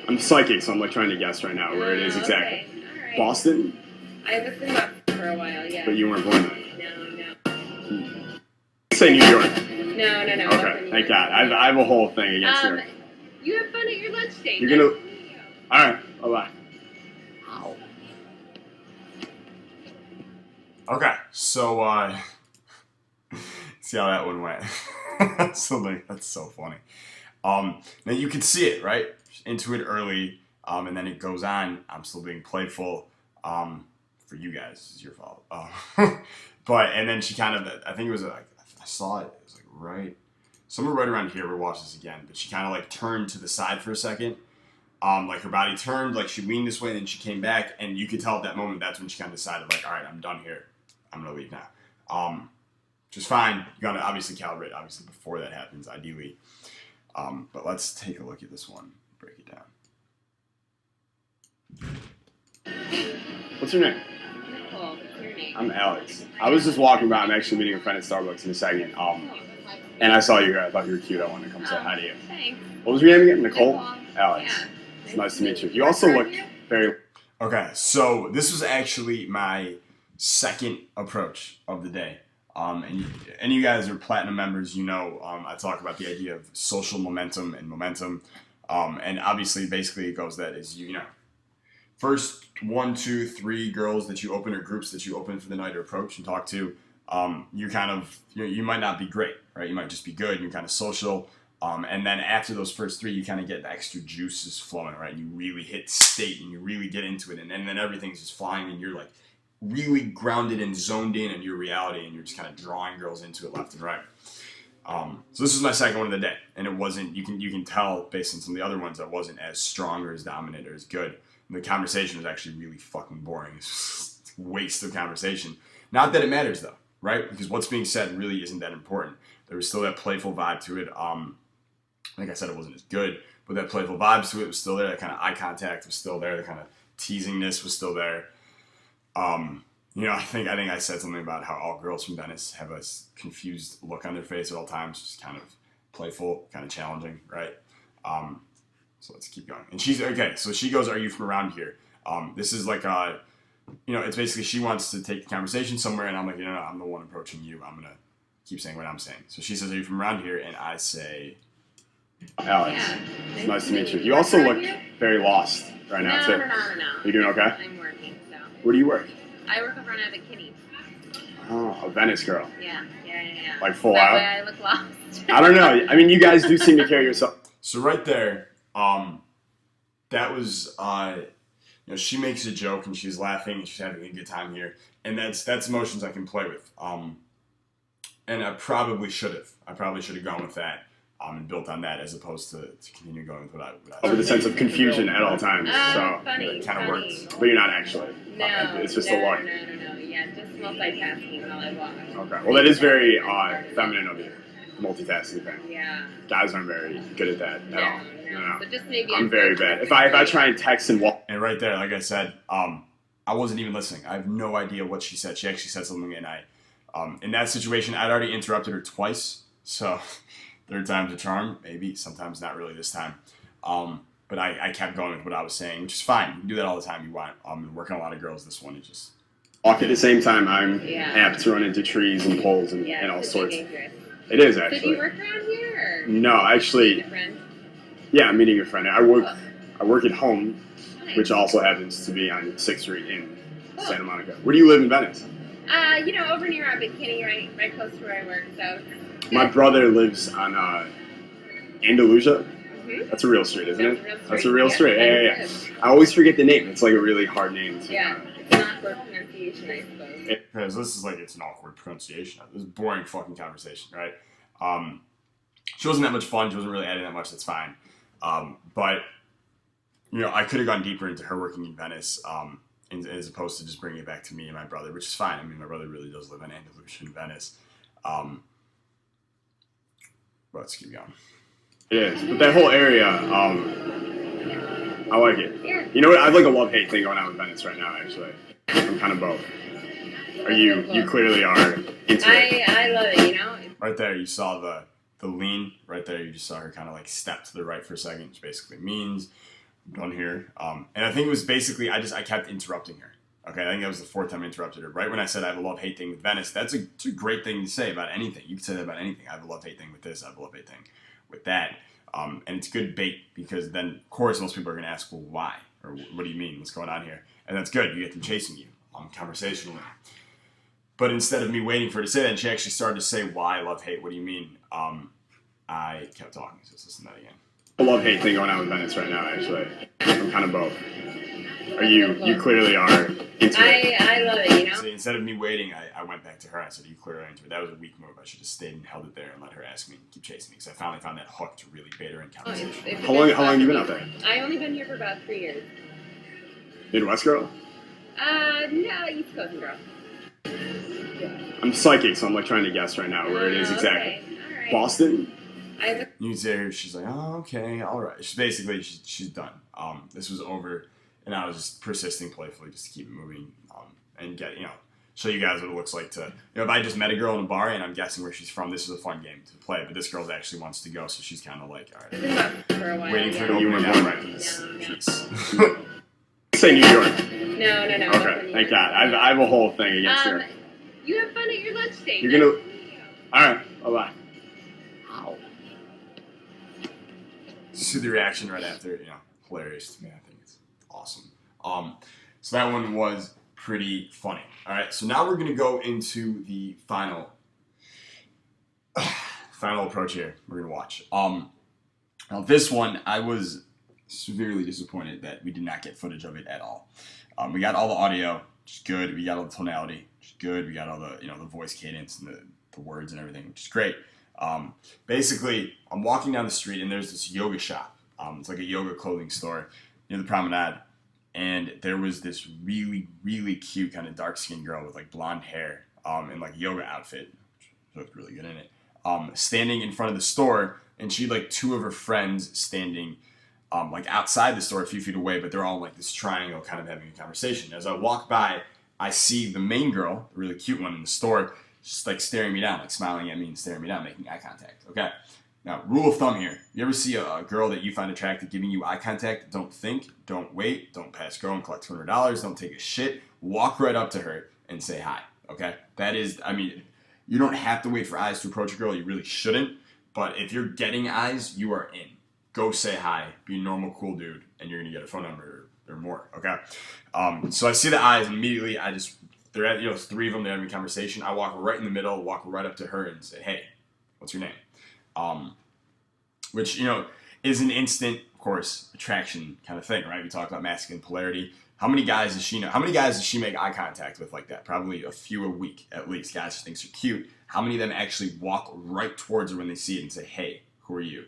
I'm psychic, so I'm like trying to guess right now where it is exactly. Okay. All right. Boston, I was in Boston for a while. Yeah. but you weren't born there. No. Say New York. No. Okay, thank God. I have a whole thing against New York. You have fun at your lunch date. You're gonna. Nice to meet you. All right. Bye-bye. Okay, so see how that one went. That's so funny. Now you can see it, right? Into it early, and then it goes on. I'm still being playful. For you guys, it's your fault. But and then she kind of, I think it was like I saw it. It was like somewhere right around here. We'll watch this again. But she kind of like turned to the side for a second. Like her body turned, like she leaned this way, and then she came back, and you could tell at that moment that's when she kind of decided, like, all right, I'm done here. I'm gonna leave now. Which is fine. You gotta obviously calibrate, obviously before that happens, ideally. But let's take a look at this one. Break it down. What's your name? Nicole. What's your name? I'm Alex. I was just walking by. I'm actually meeting a friend at Starbucks in a second. And I saw you here. I thought you were cute. I wanted to come say hi to you. Thanks. What was your name again? Nicole? Alex. Yeah. It's nice to meet you. You also look very. Okay, so this was actually my second approach of the day. And you guys are platinum members, you know, I talk about the idea of social momentum and momentum. And obviously, basically, it goes that is, you know, first 1, 2, 3 girls that you open or groups that you open for the night or approach and talk to, you kind of, you might not be great, right? You might just be good. You're kind of social. And then after those first 3, you kind of get the extra juices flowing, right? You really hit state and you really get into it. And then everything's just flying and you're like really grounded and zoned in your reality and you're just kind of drawing girls into it left and right. So this was my second one of the day. And it wasn't, you can tell based on some of the other ones, I wasn't as strong or as dominant or as good. And the conversation was actually really fucking boring. It's just a waste of conversation. Not that it matters though, right? Because what's being said really isn't that important. There was still that playful vibe to it. Like I said, it wasn't as good, but that playful vibes to it was still there. That kind of eye contact was still there. The kind of teasingness was still there. You know, I think I said something about how all girls from Venice have a confused look on their face at all times, just kind of playful, kind of challenging, right? So let's keep going. And she's okay. So she goes, "Are you from around here?" This is like you know, it's basically she wants to take the conversation somewhere, and I'm like, you know, I'm the one approaching you. I'm gonna keep saying what I'm saying. So she says, "Are you from around here?" And I say, Alex, Yeah. it's nice to meet you. You also look very lost right now, too. No. You doing okay? I'm working, so. Where do you work? I work over at a Kitty. Oh, a Venice girl. Yeah. Like full that out? way I look lost. I don't know. I mean, you guys do seem to carry yourself. so right there, that was, she makes a joke and she's laughing and she's having a good time here. And that's emotions I can play with. And I probably should have. I probably should have gone with that and built on that as opposed to continue going with what I With a sense of confusion at all times. So Funny. it kind of worked. But you're not actually. No. It's just a look. No. Yeah, just multitasking while I watch. Okay. Well, that is very feminine of you. Multitasking thing. Yeah. Guys aren't very good at that at all. No. So just maybe I'm very bad. If I try and text and walk. And right there, like I said, I wasn't even listening. I have no idea what she said. She actually said something, and in that situation, I'd already interrupted her twice. So, third time's a charm. Maybe, sometimes not really this time. But I kept going with what I was saying, which is fine. You can do that all the time you want. I'm working on a lot of girls. This one is just... Walk at the same time, I'm apt to run into trees and poles and all sorts. Dangerous. It is, So actually. do you work around here? Or No, actually... a friend? Yeah, I'm meeting a friend. I work at home, Nice. which also happens to be on 6th Street in Santa Monica. Where do you live in Venice? Over near Bikini, right close to where I work. So. My brother lives on Andalusia. Mhm. That's a real street, isn't it? That's a Yeah, real street. Yeah. it is. I always forget the name. It's like a really hard name. Yeah, it's an awkward pronunciation, I suppose. Because this is like, it's an awkward pronunciation. This is boring fucking conversation, right? She wasn't that much fun. She wasn't really adding that much. That's fine. But, I could have gone deeper into her working in Venice as opposed to just bringing it back to me and my brother, which is fine. I mean, my brother really does live in Andalusia in Venice. But let's keep going. It is. But that whole area, I like it. Yeah. You know what? I have like a love-hate thing going on with Venice right now, actually. I'm kind of both. You clearly are into it. I love it, Right there, you saw the lean. Right there, you just saw her kind of like step to the right for a second, which basically means I'm done here. And I think it was basically, I kept interrupting her. Okay, I think that was the 4th time I interrupted her. Right when I said I have a love-hate thing with Venice, it's a great thing to say about anything. You can say that about anything. I have a love-hate thing with this, I have a love-hate thing with that. And it's good bait because then, of course, most people are going to ask, well, why? Or what do you mean? What's going on here? And that's good. You get them chasing you conversationally. But instead of me waiting for her to say that, and she actually started to say, why love-hate? What do you mean? I kept talking. So let's listen to that again. A love-hate thing going on with Venice right now, actually. I'm kind of both. You clearly are into it. I love it, See, instead of me waiting, I went back to her. I said, you clearly are into it. That was a weak move. I should have stayed and held it there and let her ask me and keep chasing me. Because I finally found that hook to really bait her in conversation. How long have you been out there? I've only been here for about 3 years. Midwest girl? No, East Coast girl. I'm psychic, so I'm like trying to guess right now where it is exactly. Okay. All right. Boston? You can see her, she's like, oh, okay, all right. She's done. This was over, and I was just persisting playfully just to keep it moving and get, show you guys what it looks like to, if I just met a girl in a bar and I'm guessing where she's from, this is a fun game to play, but this girl actually wants to go, so she's kind of like, all right. It's been about for a while. Waiting for her to You open were it born up. right. Peace. Say New York. No. Okay, thank God. I have a whole thing against her. You have fun at your lunch date. You're gonna... Alright, bye-bye. Ow. See the reaction right after, hilarious to me. I think it's awesome. So that one was pretty funny. All right, so now we're gonna go into the final approach here. We're gonna watch. Now this one, I was severely disappointed that we did not get footage of it at all. We got all the audio, which is good. We got all the tonality, which is good. We got all the the voice cadence and the words and everything, which is great. Basically, I'm walking down the street and there's this yoga shop. It's like a yoga clothing store near the promenade. And there was this really, really cute kind of dark-skinned girl with like blonde hair in like a yoga outfit, which looked really good in it, standing in front of the store. And she had like 2 of her friends standing like outside the store a few feet away, but they're all like this triangle kind of having a conversation. As I walk by, I see the main girl, the really cute one in the store, just like staring me down, like smiling at me and staring me down, making eye contact. Okay. Now, rule of thumb here. You ever see a girl that you find attractive giving you eye contact? Don't think, don't wait, don't pass go and collect $200, don't take a shit. Walk right up to her and say hi. Okay? That is, You don't have to wait for eyes to approach a girl. You really shouldn't. But if you're getting eyes, you are in. Go say hi. Be a normal, cool dude, and you're gonna get a phone number or more. Okay. So I see the eyes, and immediately they're at, three of them. They're having a conversation. I walk right in the middle, walk right up to her, and say, "Hey, what's your name?" Which is an instant, of course, attraction kind of thing, right? We talk about masculine polarity. How many guys does she know? How many guys does she make eye contact with like that? Probably a few a week at least. Guys she thinks are cute. How many of them actually walk right towards her when they see it and say, "Hey, who are you?"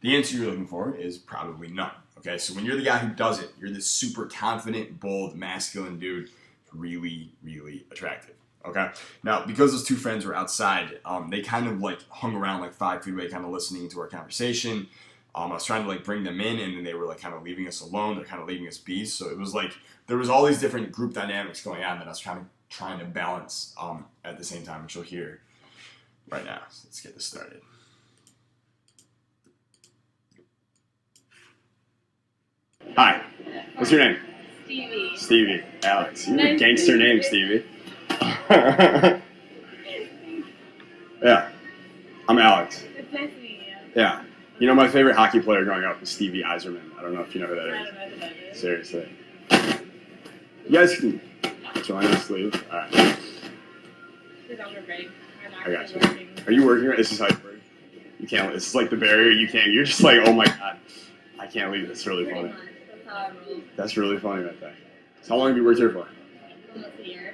The answer you're looking for is probably none. Okay, so when you're the guy who does it, you're this super confident, bold, masculine dude, really, really attractive. Okay, now because those two friends were outside, they kind of like hung around like 5 feet away, kind of listening to our conversation. I was trying to like bring them in, and then they were like kind of leaving us alone. They're kind of leaving us be. So it was like there was all these different group dynamics going on that I was trying to balance at the same time, which you'll hear right now. So let's get this started. Hi. What's your name? Stevie. Stevie. Alex. You have a Nice gangster to meet name, you. Stevie. Yeah. I'm Alex. It's nice to meet you. Yeah. You know, my favorite hockey player growing up was Stevie Yzerman. I don't know if you know who that I is. don't know who that is. Seriously. You guys can join us, leave. All right. She's on her break. I'm I got actually you. working. Are you working? This is how you work. You can't. This is like the barrier. You can't. You're just like, oh my god, I can't leave. That's really Pretty funny. much. That's how I roll. That's really funny right there. So how long have you worked here for? Almost a year.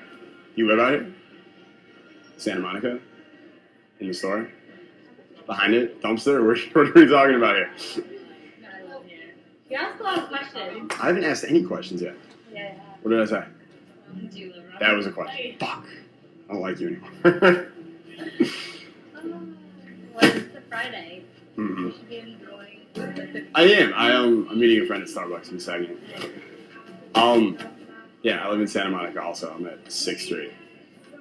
You live out here? Santa Monica? In the store? Behind it? Dumpster? What are we talking about here? No, I live here. You asked a lot of questions. I haven't asked any questions yet. Yeah. What did I say? Do you live around? That was a question. Fuck. I don't like you anymore. Well, it's a Friday. Mm-hmm. You should be enjoying the I am. I'm meeting a friend at Starbucks in a second. Yeah, I live in Santa Monica also. I'm at 6th Street.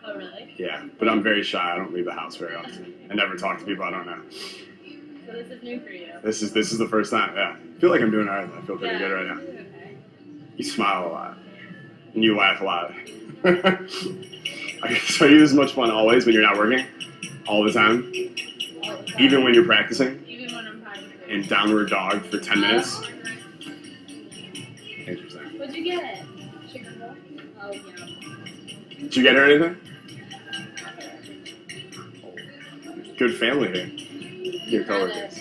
Oh, really? Yeah, but I'm very shy. I don't leave the house very often. I never talk to people I don't know. So this is new for you. This is the first time, yeah. I feel like I'm doing alright. I feel pretty good right now. Okay. You smile a lot. And you laugh a lot. Okay, so are you this much fun always when you're not working? All the time? All the time. Even when you're practicing? Even when I'm practicing. And downward dog for 10 minutes? Interesting. What'd you get? Chicken roll? Oh, yeah. Did you get her anything? Good family here. Your coworkers.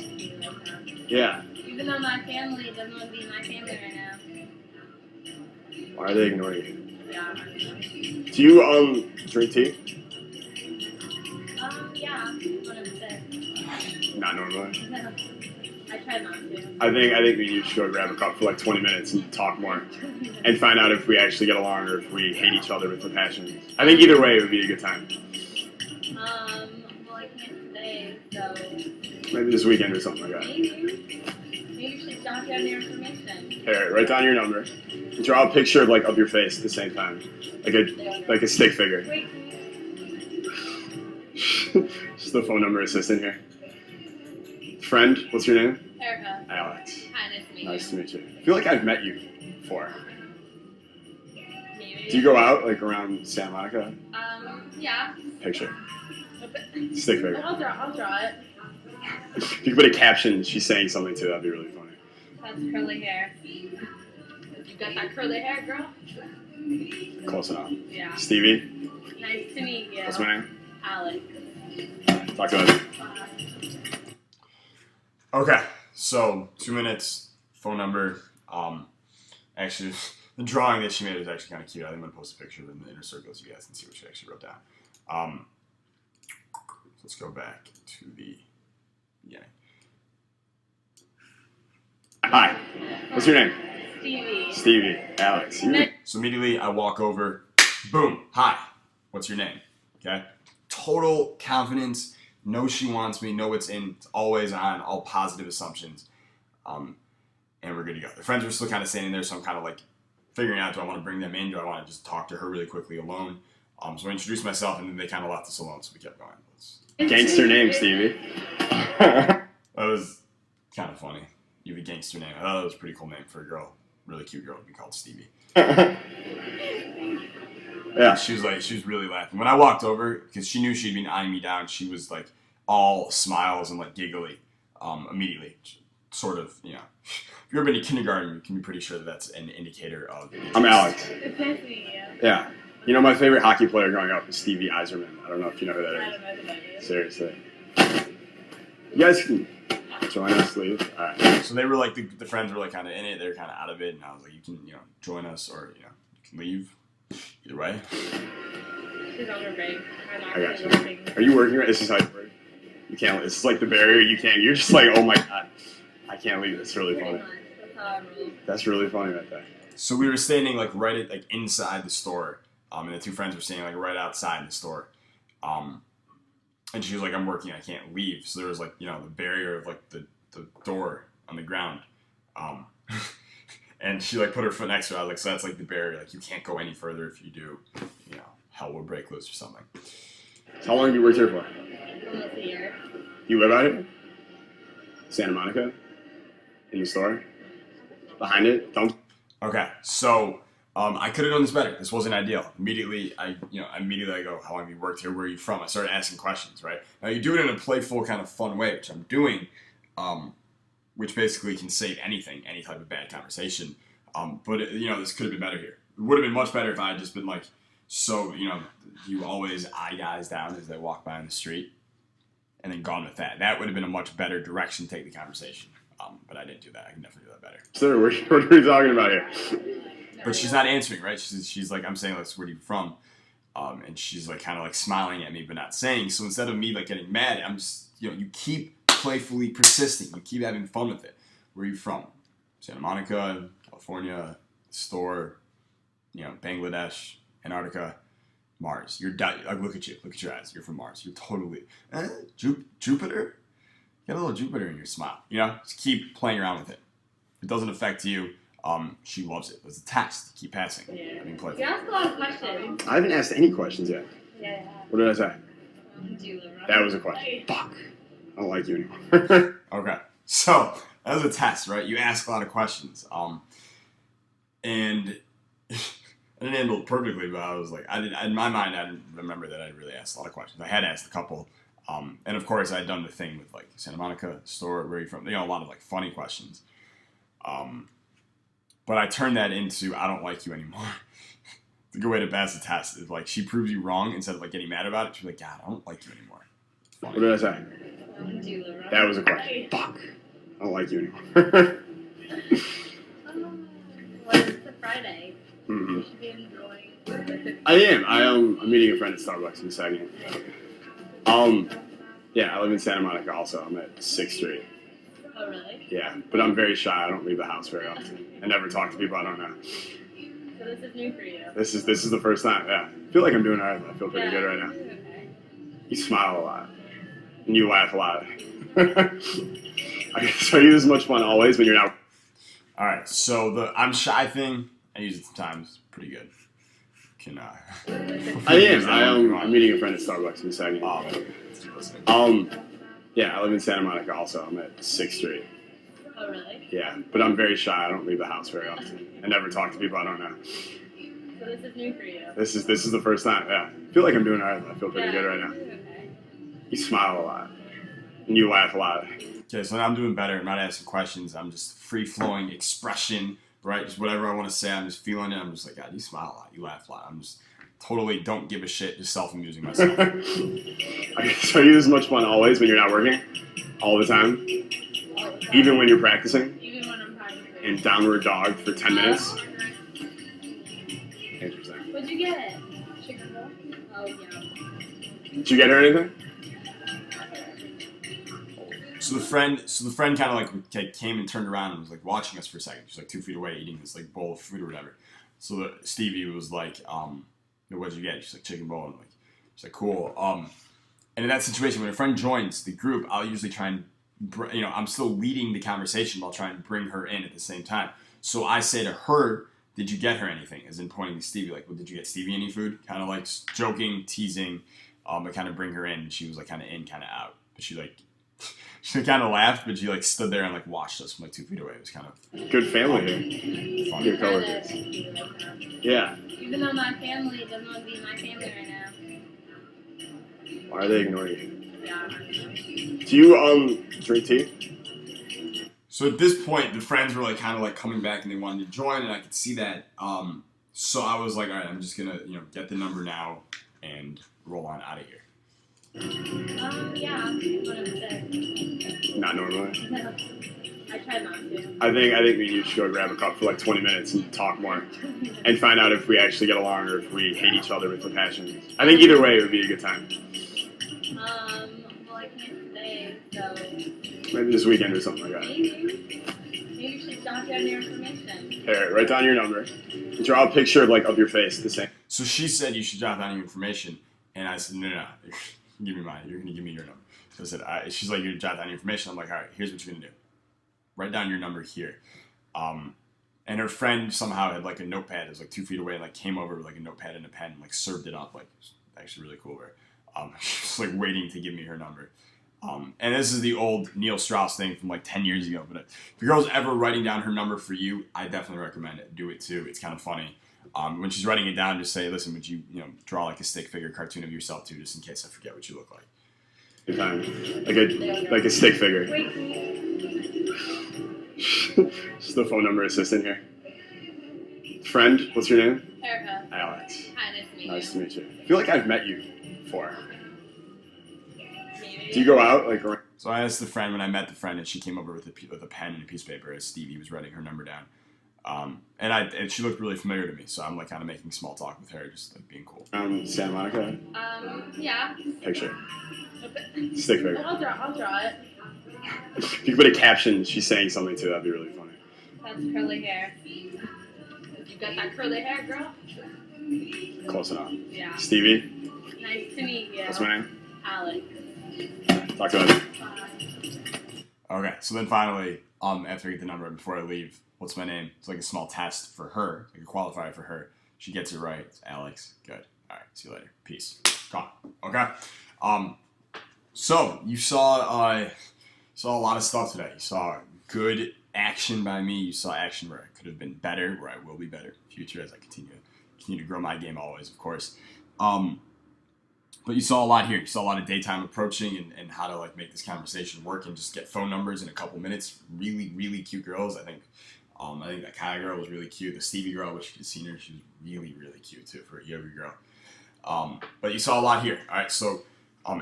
Yeah. Even though my family doesn't want to be my family right now. Why are they ignoring you? Yeah. Do you drink tea? Yeah. When I'm sick. Not normally. No. I try not to. I think me and you should go grab a cup for like 20 minutes and talk more. And find out if we actually get along or if we hate each other with a passion. I think either way it would be a good time. Well, I can't today, so Maybe this weekend or something like that. maybe you should jot down your information. Here, write down your number. Draw a picture of your face at the same time. Like a stick figure. Wait, Just the phone number assistant here. Friend, what's your name? Erica. Alex. Hi, nice to meet you. Nice to meet you. I feel like I've met you before. Maybe. Do you go out around Santa Monica? Yeah. Picture. Stick figure. I'll draw it. If you could put a caption, she's saying something too, that'd be really funny. That's curly hair. You got that curly hair, girl? Close enough. Yeah. Stevie, Nice to meet you. what's my name? Alex. Talk to us. Bye. Okay, so 2 minutes, phone number. Actually, the drawing that she made is actually kind of cute. I think I'm gonna post a picture of it in the inner circles. You guys can see what she actually wrote down. Let's go back to the beginning. Hi, what's your name? Stevie. Stevie, Alex. So immediately I walk over, boom, hi, what's your name? Okay, total confidence. Know she wants me. Know it's in. It's always on. All positive assumptions. And we're good to go. The friends were still kind of standing there, so I'm kind of like figuring out, do I want to bring them in? Do I want to just talk to her really quickly alone? So I introduced myself, and then they kind of left us alone, so we kept going. Gangster name, Stevie. That was kind of funny. You have a gangster name. I thought that was a pretty cool name for a girl. Really cute girl to be called Stevie. Yeah. She was really laughing. When I walked over, because she knew she'd been eyeing me down, she was like all smiles and like giggly immediately. Sort of, you know. If you've ever been to kindergarten, you can be pretty sure that that's an indicator of interest. I'm Alex. It's nice meeting you. Yeah. You know, my favorite hockey player growing up was Stevie Eiserman. I don't know if you know who that I is. don't know who that is. Seriously. You guys can join us, leave. All right. So they were like, the friends were like kind of in it, they were kind of out of it, and I was like, you can, you know, join us or, you know, you can leave. Either way. She's on her break. I'm I got actually you. working. Are you working right? This is how you work. You can't. It's like the barrier. You can't. You're just like, oh my god, I can't leave. It's really Pretty funny. much. That's how I roll. That's really funny right there. So we were standing like right at like inside the store, and the two friends were standing like right outside the store, and she was like, "I'm working, I can't leave." So there was like, you know, the barrier of like the door on the ground, and she like put her foot next to it. I was like, "So that's like the barrier, like you can't go any further. If you do, you know, hell will break loose or something." So how long have you worked here for? Almost a year. You live out here? Santa Monica? In the store? Behind it? Don't. Okay, so I could have done this better. This wasn't ideal. Immediately I go, "How long have you worked here? Where are you from?" I started asking questions, right? Now you do it in a playful, kind of fun way, which I'm doing, which basically can save anything, any type of bad conversation. But you know, this could have been better here. It would have been much better if I had just been like, "So, you know, you always eye guys down as they walk by on the street," and then gone with that. That would have been a much better direction to take the conversation. But I didn't do that. I can definitely do that better. Sir, what are we talking about here? But she's not answering, right? She's like, I'm saying, like, where are you from? And she's like, kind of like smiling at me, but not saying. So instead of me like getting mad, I'm just, you know, you keep playfully persisting. You keep having fun with it. Where are you from? Santa Monica, California, store, you know, Bangladesh, Antarctica, Mars. You're like, look at you. Look at your eyes. You're from Mars. You're totally Jupiter. Get a little Jupiter in your smile. You know, just keep playing around with it. If it doesn't affect you, she loves it. It's a test. Keep passing. Yeah. I mean, playful. You asked a lot of questions. I haven't asked any questions yet. Yeah. What did I say? Do you live around? That was a question. Fuck. I don't like you anymore. Okay, so that was a test, right? You ask a lot of questions, and I didn't handle it perfectly, but I was like, in my mind, I didn't remember that I really asked a lot of questions. I had asked a couple, and of course, I had done the thing with like Santa Monica store, where are you from? You know, a lot of like funny questions. But I turned that into, I don't like you anymore. It's a good way to pass the test. Is like she proves you wrong instead of like getting mad about it. She's like, God, I don't like you anymore. What did I say? Do you live around? That was a question. Fuck. I don't like you anymore. Well, it's a Friday. Mm-hmm. You should be enjoying. I am. I'm meeting a friend at Starbucks in a second. Yeah, I live in Santa Monica also. I'm at 6th Street. Oh, really? Yeah, but I'm very shy. I don't leave the house very often. I never talk to people I don't know. So this is new for you. This is the first time. Yeah, I feel like I'm doing alright. I feel pretty good right now. Okay. You smile a lot, and you laugh a lot. I guess are you this much fun always when you're not? All right, so the I'm shy thing, I use it sometimes. Pretty good. Can I am. I'm meeting a friend at Starbucks in a second. Yeah, I live in Santa Monica also. I'm at 6th Street. Oh, really? Yeah, but I'm very shy. I don't leave the house very often. I never talk to people I don't know. So this is new for you. This is the first time. Yeah, I feel like I'm doing alright. I feel pretty good right now. Okay. You smile a lot, and you laugh a lot. Okay, so now I'm doing better. I'm not asking questions. I'm just free-flowing expression, right? Just whatever I want to say, I'm just feeling it. I'm just like, God, you smile a lot. You laugh a lot. I'm just totally don't give a shit, just self-amusing myself. I guess are you this much fun always when you're not working? All the time? All the time. Even when you're practicing? Even when I'm practicing. And downward dog for 10 minutes? Interesting. What'd you get? Chicken roll? Oh, yeah. Did you get her anything? So the friend kind of like came and turned around and was like watching us for a second. She's like 2 feet away eating this like bowl of food or whatever. So Stevie was like, what'd you get? She's like, chicken bowl. And she's like, cool. And in that situation, when a friend joins the group, I'll usually try and, I'm still leading the conversation, but I'll try and bring her in at the same time. So I say to her, did you get her anything? As in pointing to Stevie, like, well, did you get Stevie any food? Kind of like joking, teasing, but kind of bring her in. And she was like kind of in, kind of out. But she kind of laughed, but she like stood there and like watched us from like 2 feet away. It was kind of good family here. fun. Good coworkers. Yeah. Even though my family doesn't want to be my family right now. Why are they ignoring you? Yeah, I'm not doing Do you drink tea? So at this point, the friends were like kind of like coming back and they wanted to join, and I could see that. So I was like, all right, I'm just gonna get the number now and roll on out of here. Yeah, when I'm sick. Not normally. No, I try not to. I think me and you should go grab a cup for like 20 minutes and talk more and find out if we actually get along or if we hate each other with a passion. I think either way it would be a good time. Well, I can't today, so Maybe this weekend or something like that. maybe you should jot down your information. Here, write down your number. Draw a picture of your face, the same. So she said you should jot down your information, and I said no, give me mine. You're gonna give me your number. So I said, she's like, you jot down your information. I'm like, all right, here's what you're gonna do. Write down your number here. And her friend somehow had like a notepad. It was like 2 feet away, and like came over with like a notepad and a pen, and like served it up. Like, it was actually really cool. Where she was like waiting to give me her number. And this is the old Neil Strauss thing from like 10 years ago. But if your girl's ever writing down her number for you, I definitely recommend it. Do it too. It's kind of funny. When she's writing it down, just say, listen, would you draw like a stick figure cartoon of yourself too, just in case I forget what you look like. Good time. Like a stick figure. Wait, can you? Just the phone number assistant here. Friend, what's your name? Erica. Alex. Hi, nice to meet you. Nice to meet you. I feel like I've met you before. Maybe. Do you go out like? So I asked the friend when I met the friend, and she came over with a pen and a piece of paper as Stevie was writing her number down. And she looked really familiar to me, so I'm like kind of making small talk with her, just like being cool. Santa Monica. Yeah. Picture. Stick figure. I'll draw it. If you could put a caption, she's saying something too, that'd be really funny. That's curly hair. You got that curly hair, girl? Close enough. Yeah. Stevie, Nice to meet you. what's my name? Alex. Talk to us. Okay, so then finally, after I get the number, before I leave, what's my name? It's like a small test for her, like a qualifier for her. She gets it right. It's Alex. Good. All right. See you later. Peace. Gone. Okay. So you saw a lot of stuff today. You saw good action by me. You saw action where I could have been better, where I will be better in the future as I continue to grow my game always, of course. But you saw a lot here. You saw a lot of daytime approaching and how to like make this conversation work and just get phone numbers in a couple minutes. Really, really cute girls. I think that Kaya girl was really cute. The Stevie girl, which you can see her, she was really, really cute too for a yoga girl. But you saw a lot here. All right, so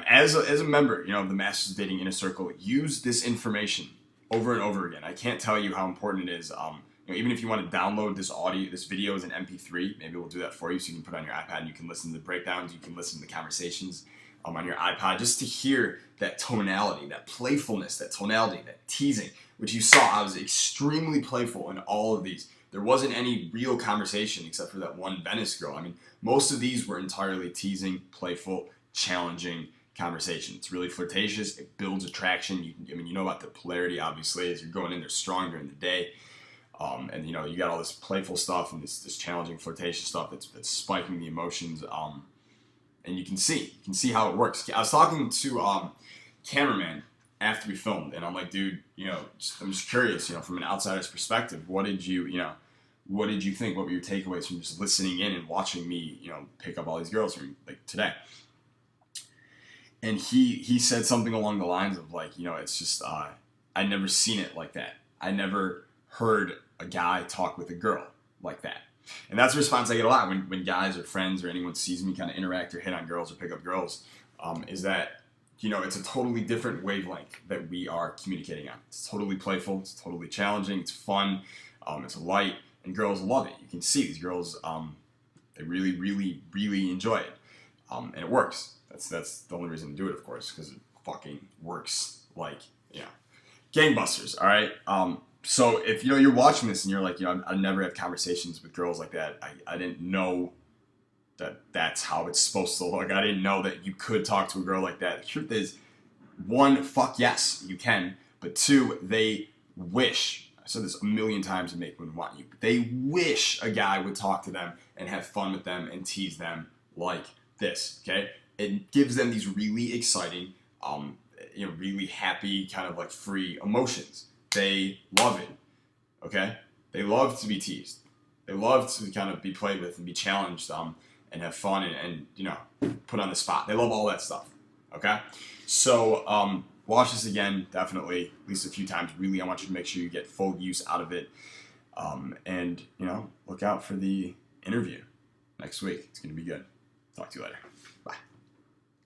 as a member, of the Masters Dating Inner Circle, use this information over and over again. I can't tell you how important it is. Even if you want to download this video as an MP3, maybe we'll do that for you, so you can put it on your iPad and you can listen to the breakdowns, you can listen to the conversations on your iPod, just to hear that tonality, that playfulness, that tonality, that teasing, which you saw. I was extremely playful in all of these. There wasn't any real conversation except for that one Venice girl. I mean, most of these were entirely teasing, playful, challenging conversation. It's really flirtatious. It builds attraction. You know about the polarity, obviously, as you're going in there strong during the day. And you got all this playful stuff and this challenging, flirtatious stuff that's spiking the emotions. And you can see how it works. I was talking to cameraman after we filmed, and I'm like, dude, I'm just curious, from an outsider's perspective, what did you think? What were your takeaways from just listening in and watching me, pick up all these girls from like today? And he said something along the lines of like, it's just I never seen it like that. I never heard a guy talk with a girl like that. And that's a response I get a lot when guys or friends or anyone sees me kind of interact or hit on girls or pick up girls, is that, it's a totally different wavelength that we are communicating on. It's totally playful, it's totally challenging, it's fun, it's light, and girls love it. You can see these girls, they really, really, really enjoy it. And it works. That's the only reason to do it, of course, because it fucking works like, gangbusters, all right? So if you're watching this and you're like, I never have conversations with girls like that. I didn't know that that's how it's supposed to look. I didn't know that you could talk to a girl like that. The truth is, one, fuck yes, you can. But two, they wish, I said this a million times to make women want you, but they wish a guy would talk to them and have fun with them and tease them like this, okay? It gives them these really exciting, really happy, kind of like free emotions. They love it, okay? They love to be teased. They love to kind of be played with and be challenged, and have fun and you know, put on the spot. They love all that stuff. Okay, so watch this again, definitely, at least a few times. Really, I want you to make sure you get full use out of it, and you know, look out for the interview next week. It's gonna be good. Talk to you later.